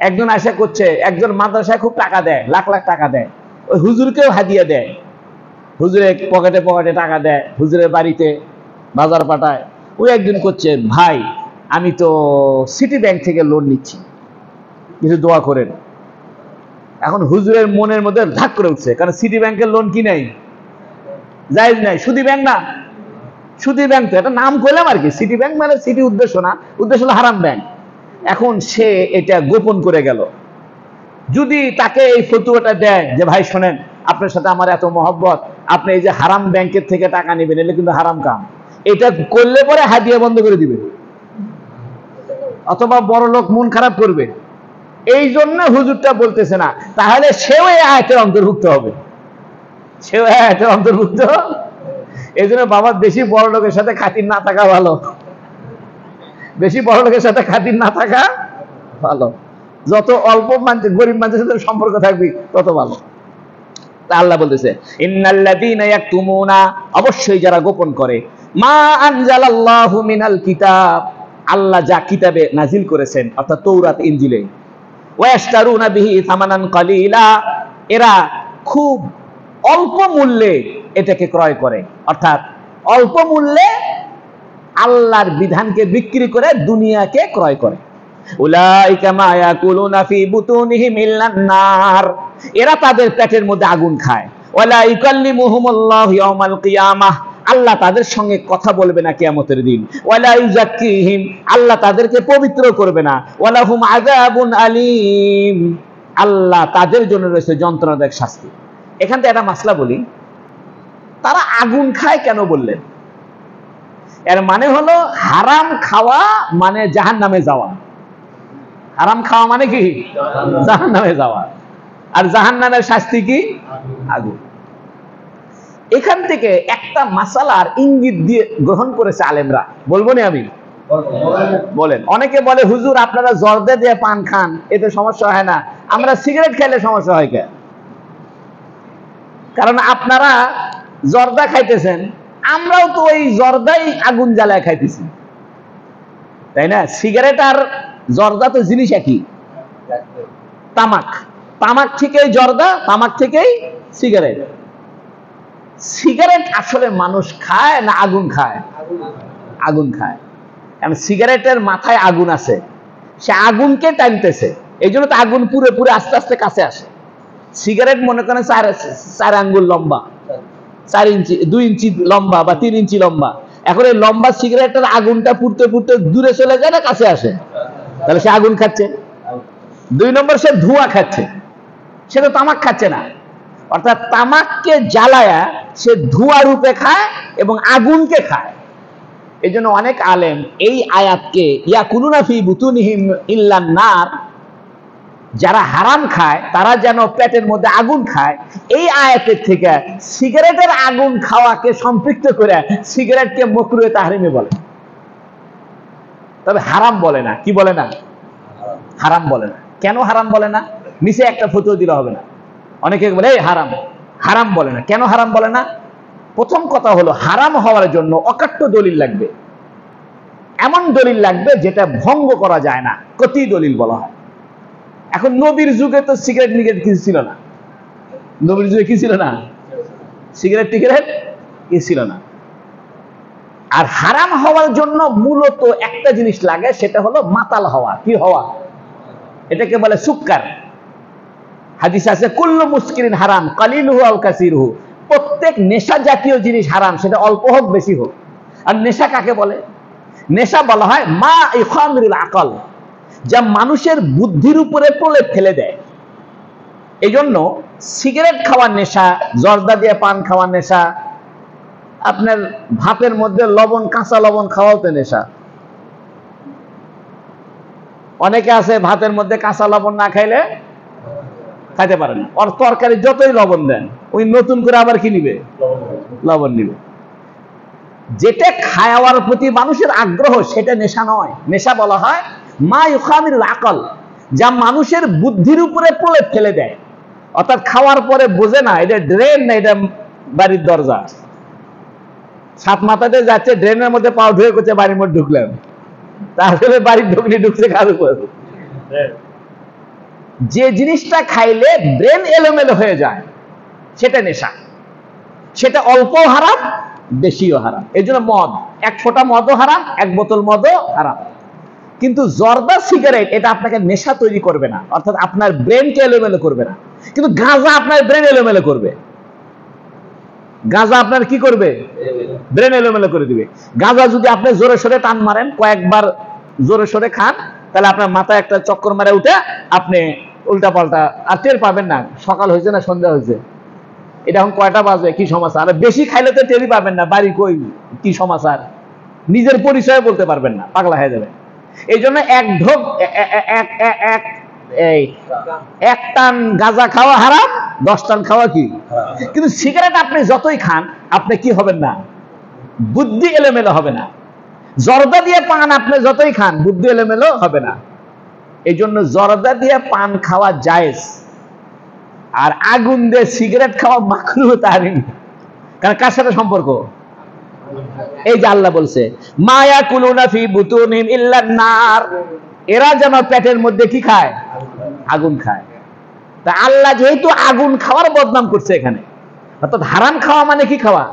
একজন আশা করছে, একজন মাদ্রাসায় খুব টাকা দেয়, লাখ লাখ টাকা দেয়, ওই হুজুরকেও হাদিয়া দেয়, হুজুরের পকেটে পকেটে টাকা দেয়, হুজুরের বাড়িতে বাজার পাঠায়। ওই একজন করছে, ভাই আমি তো সিটি ব্যাংক থেকে লোন নিচ্ছি, কিছু দোয়া করেন। এখন হুজুরের মনের মধ্যে ধাক করে উঠছে, কারণ সিটি ব্যাংকের লোন কি নাই, জায়েজ নাই, সুদী ব্যাংক না, সুদী ব্যাংক তো এটা নাম করলাম আর কি। সিটি ব্যাংক মানে সিটি উদ্দেশ্য না, উদ্দেশ্য হলো হারাম ব্যাংক। এখন সে এটা গোপন করে গেল। যদি তাকে এই ফতুয়াটা দেয় যে ভাই শোনেন, আপনার সাথে আমার এত মহব্বত, আপনি এই যে হারাম ব্যাংকের থেকে টাকা নেবেন, এটা কিন্তু হারাম কাম, এটা করলে পরে হাদিয়া বন্ধ করে দিবে, অথবা বড় লোক মন খারাপ করবে। এই জন্য হুজুরটা বলতেছে না, তাহলে সেও এই আয়াতের অন্তর্ভুক্ত হবে, সেও এই আয়াতের অন্তর্ভুক্ত। এই জন্য বাবা বেশি বড় লোকের সাথে খাতির না থাকা ভালো, বেশি বড় লোকের সাথে খাতির না থাকা ভালো। যত অল্প মানুষ, গরিব মানুষের সাথে সম্পর্ক থাকবি তত ভালো। তা আল্লাহ বলতেছে, ইন্নাল্লাযীনা ইয়াকতুমুনা, অবশ্যই যারা গোপন করে, মা আনজালাল্লাহু মিনাল কিতাব, আল্লাহ যা কিতাবে নাজিল করেছেন, অর্থাৎ তৌরাত ইনজিলে, ওয়াশতারুনা বিহি সামানান কালিলা, এরা খুব অল্প মূল্যে এটাকে ক্রয় করে, অর্থাৎ অল্প মূল্যে আল্লাহর বিধানকে বিক্রি করে দুনিয়াকে ক্রয় করে। উলাইকা মা ইয়াকুলুনা ফি বুতুনিহিম ইল্লান নার, এরা তাদের পেটের মধ্যে আগুন খায়। ওয়ালা ইউকাল্লিমুহুমুল্লাহু ইয়াওমাল কিয়ামাহ, আল্লাহ তাদের সঙ্গে কথা বলবে না কিয়ামতের দিন। ওয়ালা ইউযাক্কিহিম, আল্লাহ তাদেরকে পবিত্র করবে না। ওয়ালাহুম আযাবুন আলীম, আল্লাহ তাদের জন্য রয়েছে যন্ত্রণাদায়ক শাস্তি। এখান থেকে একটা মাসলা বলি, তারা আগুন খায় কেন বললেন? এর মানে হলো হারাম খাওয়া মানে জাহান্নামে যাওয়া। হারাম খাওয়া মানে কি? জাহান্নামে যাওয়া। আর জাহান্নামের শাস্তি কি? আগুন। এখান থেকে একটা মাসালার ইঙ্গিত দিয়ে গ্রহণ করেছে আলেমরা, বলবো না আমি? বলেন। অনেকে বলে হুজুর আপনারা জর্দা দিয়ে পান খান, এতে সমস্যা হয় না, আমরা সিগারেট খেলে সমস্যা হয় কেন? কারণ আপনারা জর্দা খাইতেছেন, আমরাও তো ওই জর্দাই আগুন জ্বালায় খাইতেছি, তাই না? সিগারেট আর জর্দা তো জিনিস একই। তামাক, তামাক থেকেই জর্দা, তামাক থেকেই সিগারেট। সিগারেট আসলে মানুষ খায় না আগুন খায়? আগুন খায়। সিগারেটের মাথায় আগুন আছে, সে আগুনকে টানতেছে, এই জন্য তো আগুন পুরে পুরে আস্তে আস্তে কাছে আসে। সিগারেট মনে করেন 4 আঙ্গুল লম্বা, 4 ইঞ্চি, 2 ইঞ্চি লম্বা বা 3 ইঞ্চি লম্বা। এখন এই লম্বা সিগারেটের আগুনটা পুড়তে পুড়তে দূরে চলে যায় না কাছে আসে? তাহলে সে আগুন খাচ্ছে। 2 নম্বর, সে ধোঁয়া খাচ্ছে, সে তো তামাক খাচ্ছে না। অর্থাৎ তামাককে জ্বালায়া সে ধোঁয়া রূপে খায় এবং আগুনকে খায়। এই জন্য অনেক আলেম এই আয়াতকে ইয়াকুলুনা ফি বুতুনিহিম ইল্লান নার, যারা হারাম খায় তারা যেন পেটের মধ্যে আগুন খায়, এই আয়াতের থেকে সিগারেটের আগুন খাওয়াকে সম্পৃক্ত করে সিগারেটকে মাকরুহে তাহরিমি বলে, তবে হারাম বলে না। কি বলে না? হারাম বলে না। কেন হারাম বলে না? নিচে একটা ফতোয়া দিলে হবে না। অনেকে বলে এই হারাম, হারাম বলে না। কেন হারাম বলে না? প্রথম কথা হলো, হারাম হওয়ার জন্য অকাট্য দলিল লাগবে, এমন দলিল লাগবে যেটা ভঙ্গ করা যায় না, কতি দলিল বলা হয়। এখন নবীর যুগে তো সিগারেট মিগারেট কিছু ছিল না। নবীর যুগে কি ছিল না? সিগারেট টিগারেট কি ছিল না। আর হারাম হওয়ার জন্য মূলত একটা জিনিস লাগে, সেটা হলো মাতাল হওয়া। কি হওয়া? এটাকে বলে সুক্কার। হাদিস আছে কুল্লু মুস্কিরিন হারাম কালিলুহু আও কাসিরুহু, প্রত্যেক নেশা জাতীয় জিনিস হারাম, সেটা অল্প হোক বেশি হোক। আর নেশা কাকে বলে? নেশা বলা হয় মা ইখামিরুল আকল, যা মানুষের বুদ্ধির উপরে প্রলেপ ফেলে দেয়। এই জন্য সিগারেট খাওয়ার নেশা, জর্দা দিয়ে পান খাওয়ার নেশা, আপনার ভাতের মধ্যে লবণ, কাঁচা লবণ খাওয়াও তো নেশা। অনেকে আছে ভাতের মধ্যে কাঁচা লবণ না খাইলে খাইতে পারে না। ওর তরকারি যতই লবণ দেন, ওই নতুন করে আবার কি নিবে? লবণ নিবে। যেটা খাওয়ার প্রতি মানুষের আগ্রহ, সেটা নেশা নয়। নেশা বলা হয় মা ইউখামিরুল আকল, যা মানুষের বুদ্ধির উপরে প্রলেপ ফেলে দেয়। অর্থাৎ খাওয়ার পরে বোঝে না এটা ড্রেন না এটা বাড়ির দরজা। সাত মাথাতে যাচ্ছে, ড্রেনের মধ্যে পাও ধুয়ে করছে, বাড়ির মধ্যে ঢুকলাম, তাহলে বাড়ির ঢুকনি ঢুকছে কার উপর? যে জিনিসটা খাইলে ব্রেন এলোমেলো হয়ে যায় সেটা নেশা, সেটা অল্প হারাম বেশিও হারাম। এই জন্য মদ, এক ফোঁটা মদও হারাম, এক বোতল মদও হারাম। কিন্তু জর্দা সিগারেট এটা আপনাকে নেশা তৈরি করবে না, অর্থাৎ আপনার ব্রেনকে এলোমেলো করবে না। কিন্তু গাঁজা আপনার ব্রেন এলোমেলো করবে। গাঁজা আপনার কি করবে? ব্রেন এলোমেলো করে দিবে। গাঁজা যদি আপনি জোরে সোরে টান মারেন, কয়েকবার জোরে সোরে খান, তাহলে আপনার মাথায় একটা চক্কর মারে উঠে আপনি উল্টা পাল্টা আর টের পাবেন না সকাল হয়েছে না সন্ধ্যা হয়েছে, এটা এখন কয়টা বাজে, কি সমাচার। আর বেশি খাইলে তো টেরই পাবেন না বাড়ি কই, কি সমাচার, নিজের পরিচয় বলতে পারবেন না, পাগলা হয়ে যাবে। এই জন্য এক ঢোক এক টান গাঁজা খাওয়া হারাম, 10 টান খাওয়া কি। কিন্তু সিগারেট আপনি যতই খান আপনি কি হবেন না, বুদ্ধি এলোমেলো হবে না। জর্দা দিয়ে পান আপনি যতই খান বুদ্ধি এলোমেলো হবে না। এই জন্য জর্দা দিয়ে পান খাওয়া জায়েজ, আর আগুন দিয়ে সিগারেট খাওয়া মাকরুহ তাহরিম। কারণ কার সাথে সম্পর্ক? এই যে আল্লাহ বলছে মা ইয়াকুলুনা ফি বুতুনিহিম ইল্লা নার, এরা যেন পেটের মধ্যে কি খায়? আগুন খায়। তা আল্লাহ যেহেতু আগুন খাওয়ার বদনাম করছে এখানে, অর্থাৎ হারাম খাওয়া মানে কি খাওয়া?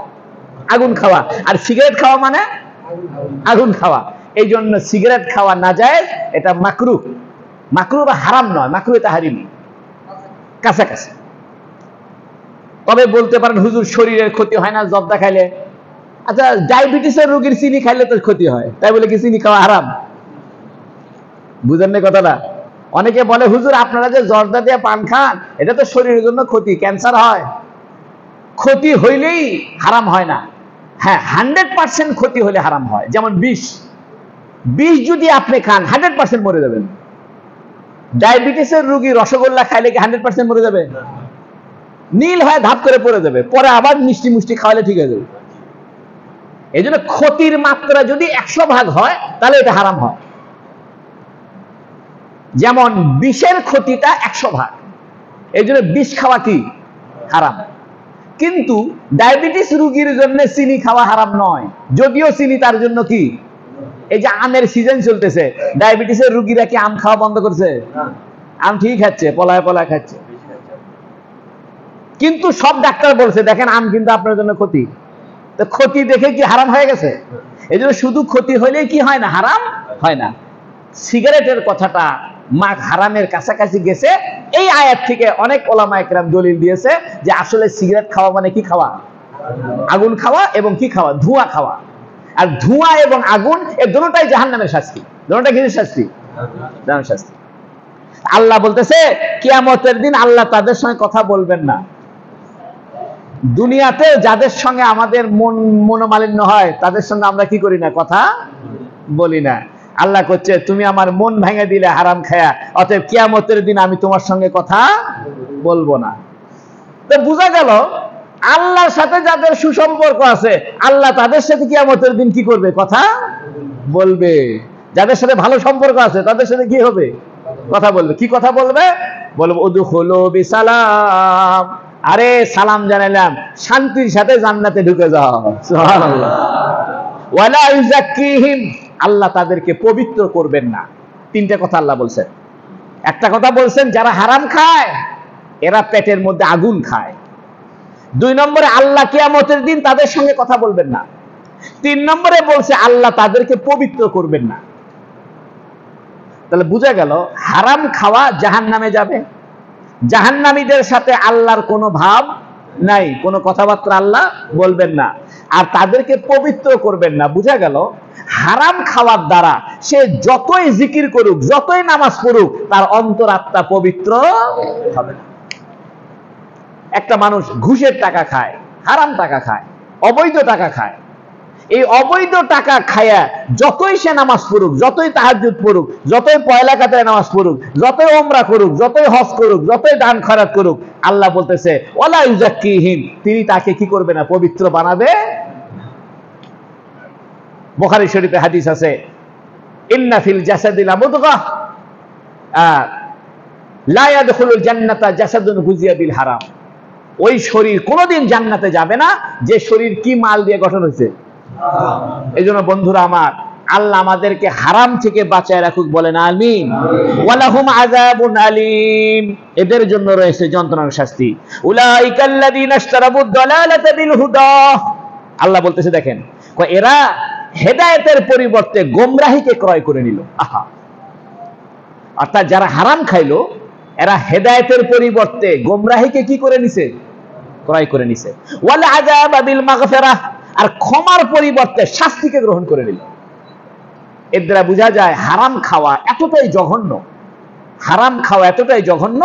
আগুন খাওয়া। আর সিগারেট খাওয়া মানে আগুন খাওয়া। এই জন্য সিগারেট খাওয়া নাজায়েজ, এটা মাকরুহ। মাকরুহ বা হারাম নয়, মাকরুহ তাহরিম, কাছাকাছি। তবে বলতে পারেন হুজুর শরীরের ক্ষতি হয় না জর্দা খাইলে। আচ্ছা, ডায়াবেটিসের রোগীর চিনি খাইলে তো ক্ষতি হয়, তাই বলে কি চিনি খাওয়া হারাম? বুঝেন না কথাটা? অনেকে বলে হুজুর আপনারা যে জর্দা দিয়ে পান খান এটা তো শরীরের জন্য ক্ষতি, ক্যান্সার হয়। ক্ষতি হইলেই হারাম হয় না। হ্যাঁ, 100% ক্ষতি হলে হারাম হয়। যেমন বিষ যদি আপনি খান 100% মরে যাবেন। ডায়াবেটিসের রোগী রসগোল্লা খাইলে কি 100% মরে যাবে? নীল হয় ধাপ করে পড়ে যাবে, পরে আবার মিষ্টি মুষ্টি খাওয়ালে ঠিক হয়ে যাবে। এই জন্য ক্ষতির মাত্রা যদি 100 ভাগ হয় তাহলে এটা হারাম হয়। যেমন বিষের ক্ষতিটা 100 ভাগ, এই জন্য বিষ খাওয়া কি হারাম। কিন্তু ডায়াবেটিস রোগীর জন্য চিনি খাওয়া হারাম নয়, যদিও চিনি তার জন্য কি। এই যে আমের সিজন চলতেছে, ডায়াবেটিসের রোগীরা কি আম খাওয়া বন্ধ করছে? আম ঠিক খাচ্ছে, পলায় পলায় খাচ্ছে। কিন্তু সব ডাক্তার বলছে দেখেন আম কিন্তু আপনার জন্য ক্ষতি। তো ক্ষতি দেখে কি হারাম হয়ে গেছে? এই জন্য শুধু ক্ষতি হইলে কি হয় না, হারাম হয় না। সিগারেটের কথাটা হারামের কাছাকাছি গেছে। এই আয়াত থেকে অনেক ওলামা একরাম দলিল দিয়েছে যে আসলে সিগারেট খাওয়া মানে কি খাওয়া? আগুন খাওয়া এবং কি খাওয়া? ধোঁয়া খাওয়া। আর ধোঁয়া এবং আগুন এই দুটোটাই জাহান্নামের শাস্তি। দুটোটা কিসের শাস্তি? জাহান্নামের শাস্তি। আল্লাহ বলতেছে কিয়ামতের দিন আল্লাহ তাদের সঙ্গে কথা বলবেন না। দুনিয়াতে যাদের সঙ্গে আমাদের মনোমালিন্য হয় তাদের সঙ্গে আমরা কি করি না, কথা বলি না। আল্লাহ করছে তুমি আমার মন ভেঙে দিলে হারাম খায়া, অতএব কিয়ামতের দিন আমি তোমার সঙ্গে কথা বলবো না। তো বোঝা গেল আল্লাহর সাথে যাদের সুসম্পর্ক আছে আল্লাহ তাদের সাথে কিয়ামতের দিন কি করবে? কথা বলবে। যাদের সাথে ভালো সম্পর্ক আছে তাদের সাথে কি হবে? কথা বলবে। কি কথা বলবে? বলবো উদখুলু বিসালাম, আরে সালাম জানালাম, শান্তির সাথে জান্নাতে ঢুকে যাও। সুবহানাল্লাহ। ওয়ালা ইউযাক্কিহিম, আল্লাহ তাদেরকে পবিত্র করবেন না। তিনটা কথা আল্লাহ বলছেন। একটা কথা বলছেন যারা হারাম খায় এরা পেটের মধ্যে আগুন খায়। 2 নম্বরে আল্লাহ কিয়ামতের দিন তাদের সঙ্গে কথা বলবেন না। 3 নম্বরে বলছে আল্লাহ তাদেরকে পবিত্র করবেন না। তাহলে বোঝা গেল হারাম খাওয়া জাহান্নামে যাবে। জাহান্নামীদের সাথে আল্লাহর কোনো ভাব নাই, কোনো কথাবার্তা আল্লাহ বলবেন না, আর তাদেরকে পবিত্র করবেন না। বোঝা গেল হারাম খাওয়ার দ্বারা সে যতই জিকির করুক, যতই নামাজ পড়ুক, তার অন্তরাত্মা পবিত্র হবে না। একটা মানুষ ঘুষের টাকা খায়, হারাম টাকা খায়, অবৈধ টাকা খায়। এই অবৈধ টাকা খায়া যতই সে নামাজ পড়ুক, যতই তাহাজ্জুদ পড়ুক, যতই পয়লা কাতারে নামাজ পড়ুক, যতই ওমরা করুক, যতই হজ করুক, যতই দান খয়রাত করুক, আল্লাহ বলতেছে ওয়ালা ইউযাক্কিহিম, তিনি তাকে কি করবে না? পবিত্র বানাবে। বুখারী শরীফে হাদিস আছে ইন্না ফিল জাসাদি লামুদগাহ লা ইয়াদখুলুল জান্নাতা জাসাদুন গুজিয়া বিল হারাম। ওই শরীর কোনোদিন জান্নাতে যাবে না যে শরীর কি মাল দিয়ে গঠন হয়েছে। এই জন্য বন্ধুরা আমার, আল্লাহ আমাদেরকে হারাম থেকে বাঁচায় রাখুক, বলেন আমিন। ওয়ালাহুম আযাবুন আলীম, এদের জন্য রয়েছে যন্ত্রণার শাস্তি। উলাইকাল্লাযীনা ইশতারাবুদ দালালাতা বিল হুদা, আল্লাহ বলতেছে দেখেন, এরা হেদায়েতের পরিবর্তে গোমরাহিকে ক্রয় করে নিল। আহা, অর্থাৎ যারা হারাম খাইলো এরা হেদায়েতের পরিবর্তে গোমরাহিকে কি করে নিছে? ক্রয় করে নিছে। ওয়াল আযাবা বিল মাগফিরাহ, আর ক্ষমার পরিবর্তে শাস্তিকে গ্রহণ করে নিল। এর দ্বারা বোঝা যায় হারাম খাওয়া এতটাই জঘন্য, হারাম খাওয়া এতটাই জঘন্য,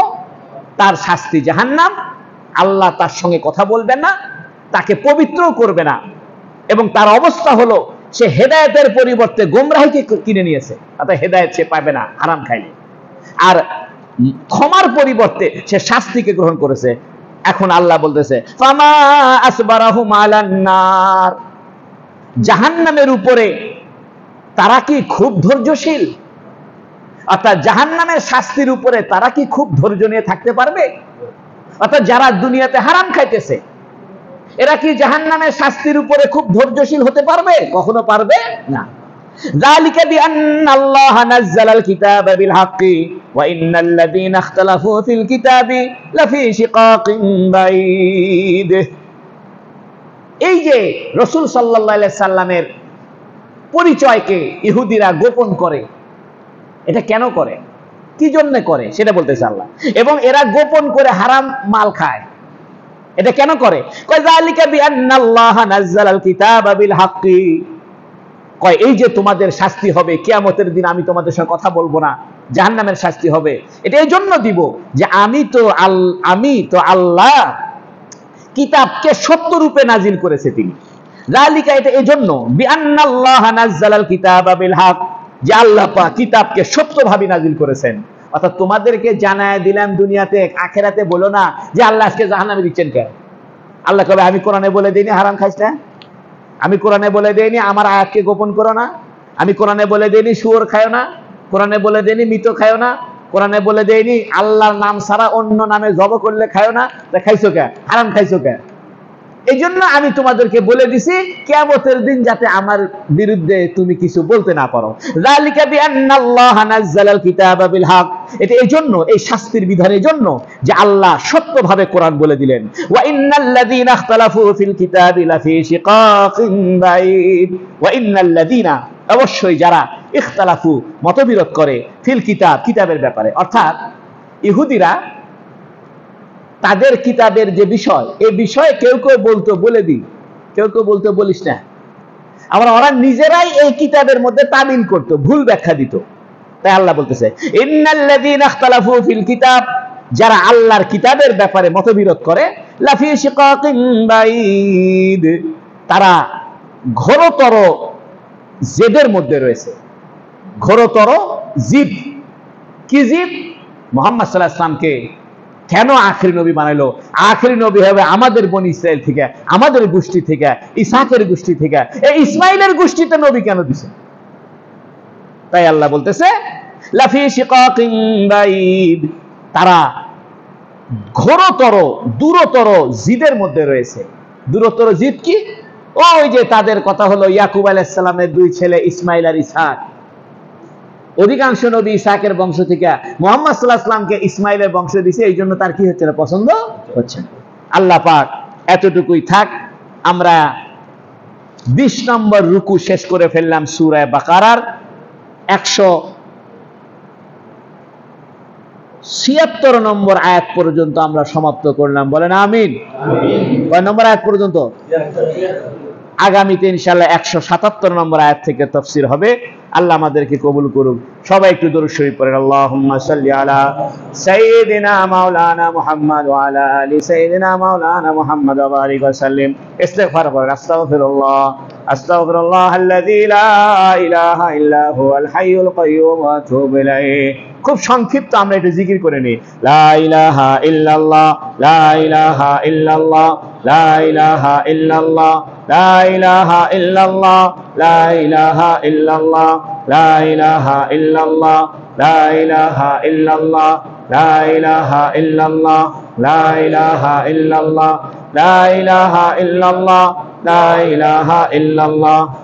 তার শাস্তি জাহান্নাম। আল্লাহ তার সঙ্গে কথা বলবেন না, তাকে পবিত্র করবে না, এবং তার অবস্থা হলো সে হেদায়েতের পরিবর্তে গোমরাহিকে কিনে নিয়েছে, অর্থাৎ হেদায়েত সে পাবে না হারাম খাইলে, আর ক্ষমার পরিবর্তে সে শাস্তিকে গ্রহণ করেছে। এখন আল্লাহ বলতেছে ফামা আসবারাহুম আলান নার, জাহান্নামের উপরে তারা কি খুব ধৈর্যশীল? অর্থাৎ জাহান্নামের শাস্তির উপরে তারা কি খুব ধৈর্য নিয়ে থাকতে পারবে? অর্থাৎ যারা দুনিয়াতে হারাম খাইতেছে এরা কি জাহান্নামের শাস্তির উপরে খুব ধৈর্যশীল হতে পারবে? কখনো পারবে না। যালিকা বিআন্নাল্লাহা নাযালাল কিতাবা বিল হাক্কি ওয়া ইন্নাল্লাযীনা ইখতালাফু ফিল কিতাবি লাফি শিকাকিন বাঈদ। এই যে রাসূল সাল্লাল্লাহু আলাইহি সাল্লামের পরিচয়কে ইহুদিরা গোপন করে, এটা কেন করে, কি জন্য করে সেটা বলতেছে আল্লাহ। এবং এরা গোপন করে হারাম মাল খায়, এটা কেন করে? কয় যালিকা বিআন্নাল্লাহা নাযালাল কিতাবা বিল হাক্কি, কয় এই যে তোমাদের শাস্তি হবে কিয়ামতের দিন, আমি তোমাদের সঙ্গে কথা বলবো না, জাহান্নামের শাস্তি হবে, এটা এই জন্য দিব যে আমি তো আল্লাহ কিতাবকে সত্য রূপে নাজিল করেছে তিনি। যালিকা, এটা এজন্য বিআন্নাল্লাহা নাযালাল কিতাবা বিল হক, যে আল্লাহ পাক কিতাবকে সত্যভাবে নাজিল করেছেন। অর্থাৎ তোমাদেরকে জানায় দিলাম দুনিয়াতে, আখেরাতে বলো না যে আল্লাহ আজকে জাহান্নামে দিচ্ছেন কেন। আল্লাহ কবে আমি কোরআনে বলে দিইনি হারাম খাইস না, আমি কোরআনে বলে দেইনি আমার আয়াতকে গোপন করো না, আমি কোরআনে বলে দেইনি শুয়োর খায়ো না, কোরআনে বলে দেইনি মৃত খায়ো না, কোরআনে বলে দেইনি আল্লাহর নাম ছাড়া অন্য নামে জব করলে খায়ো না, তা খাইছো কে, হারাম খাইছো কে। এই জন্য আমি তোমাদেরকে বলে দিছি কিয়ামতের দিন যাতে আমার বিরুদ্ধে তুমি কিছু বলতে না পারো। যালিকা বিআন্নাল্লাহা নাযালাল কিতাবা বিল হক, এটা এই জন্য, এই শাস্তির বিধানের জন্য যে আল্লাহ সত্যভাবে কোরআন বলে দিলেন। ওয়া ইন্নাল্লাযীনা ইখতালাফু ফিল কিতাবি লাফি শিকাকিন বাঈদ, ওয়া ইন্নাল্লাযীনা, অবশ্যই যারা ইখতালাফু মতবিরোধ করে, ফিল কিতাব, কিতাবের ব্যাপারে, অর্থাৎ ইহুদিরা তাদের কিতাবের যে বিষয়, এই বিষয়ে কেউ কেউ বলতো বলে দিই, কেউ কেউ বলতো বলিস না, আবার ওরা নিজেরাই এই কিতাবের মধ্যে তামিল করতো, ভুল ব্যাখ্যা দিত। তাই আল্লাহ বলতেছে ইন্নাল্লাযীনা ইখতালাফু ফিল কিতাব, যারা আল্লাহর কিতাবের ব্যাপারে মতবিরোধ করে, লাফি শিকাকিন বাঈদ, তারা ঘোরতর জেদের মধ্যে রয়েছে। ঘোরতর জিদ, কি জিদ? মুহাম্মদ সাল্লাল্লাহু আলাইহি ওয়াসাল্লামকে কেন আখেরি নবী বানাইলো? আখেরি নবী হবে আমাদের বনি ইসরাইল থেকে, আমাদের গোষ্ঠী থেকে, ইসহাকের গোষ্ঠী থেকে, এই ইসমাইলের গোষ্ঠীতে নবী কেন দিছে? তাই আল্লাহ বলতেছে লাফি শিকাকিন বাঈদ, তারা ঘোরতর দূরতর জিদের মধ্যে রয়েছে। দূরতর জিদ কি? ওই যে তাদের কথা হলো ইয়াকুব আলাইহিস সালামের দুই ছেলে ইসমাইল আর ইসহাক। অধিকাংশ নবী ইসহাকের বংশ থেকে, মুহাম্মদ সাল্লাল্লাহু আলাইহি ওয়াসাল্লামকে ইসমাইলের বংশ দিয়েছে, এই জন্য তার কি হচ্ছে না, পছন্দ হচ্ছে না। আল্লাহ পাক এতটুকুই থাক। আমরা 20 নম্বর রুকু শেষ করে ফেললাম সূরা বাকারার 176 নম্বর আয়াত পর্যন্ত আমরা সমাপ্ত করলাম, বলেন আমিন। কয় নম্বর আয়াত পর্যন্ত? আগামীতে ইনশাআল্লাহ 177 নম্বর আয়াত থেকে তাফসীর হবে। আল্লাহ আমাদেরকে কবুল করুক। সবাই একটু দরুদ শরীফ পড়েন। আল্লাহুম্মা সাল্লি আলা সাইয়্যিদিনা মাওলানা মুহাম্মদ ওয়া আলা আলি সাইয়্যিদিনা মাওলানা মুহাম্মদ ওয়া বারিক ওয়া সাল্লিম। ইস্তিগফার করেন। আস্তাগফিরুল্লাহ আস্তাগফিরুল্লাহাল্লাযী লা ইলাহা ইল্লা হুয়াল হাইয়ুল কাইয়্যুম ওয়া আতুবু ইলাইহি। খুব সংক্ষিপ্ত আমরা একটু জিকির করে নিই। লা ইলাহা ইল্লাল্লাহ, লা ইলাহা ইল্লাল্লাহ, লা ইলাহা ইল্লাল্লাহ, লা ইলাহা ইল্লাল্লাহ, লা ইলাহা ইল্লাল্লাহ, লা ইলাহা ইল্লাল্লাহ, লা ইলাহা ইল্লাল্লাহ, লা ইলাহা ইল্লাল্লাহ, লা ইলাহা ইল্লাল্লাহ, লা ইলাহা ইল্লাল্লাহ, লা ইলাহা ইল্লাল্লাহ।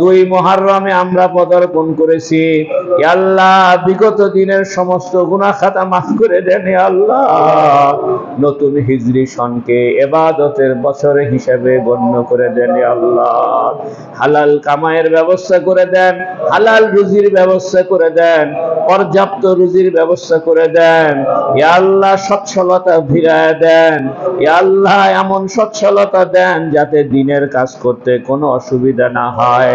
2 মুহররমে আমরা পদার্পণ করেছি। ইয়া আল্লাহ বিগত দিনের সমস্ত গুনাহ খাতা মাফ করে দেন ইয়া আল্লাহ। নতুন হিজরি সনকে ইবাদতের বছর হিসেবে গণ্য করে দেন ইয়া আল্লাহ। হালাল কামাইয়ের ব্যবস্থা করে দেন, হালাল রুজির ব্যবস্থা করে দেন, পর্যাপ্ত রুজির ব্যবস্থা করে দেন ইয়া আল্লাহ। সচ্ছলতা ফিরায় দেন ইয়া আল্লাহ, এমন সচ্ছলতা দেন যাতে দিনের কাজ করতে কোনো অসুবিধা না হয়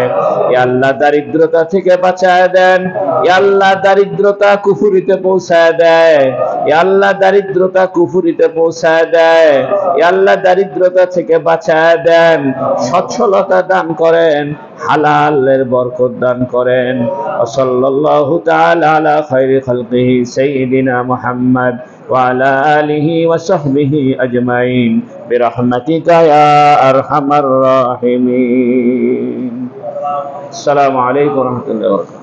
ইয়া আল্লাহ। দারিদ্রতা থেকে বাঁচায় দেন ইয়া আল্লাহ, দারিদ্রতা কুফরিতে পৌঁছায় দেয় ইয়া আল্লাহ, দারিদ্রতা কুফরিতে পৌঁছায় দেয় ইয়া আল্লাহ। দারিদ্রতা থেকে বাঁচায় দেন, সচ্ছলতা দান করেন, হালালের বরকত দান করেন। সাল্লাল্লাহু তাআলা আলা খায়রি খালকিহি সাইয়্যিদিনা মুহাম্মদ ওয়া আলা আলিহি ওয়া সাহবিহি আজমাইন বিরহমাতিকা ইয়া আরহামার রাহিমিন। আসসালামু আলাইকুম ওয়া রাহমাতুল্লাহি ওয়া বারাকাতুহু।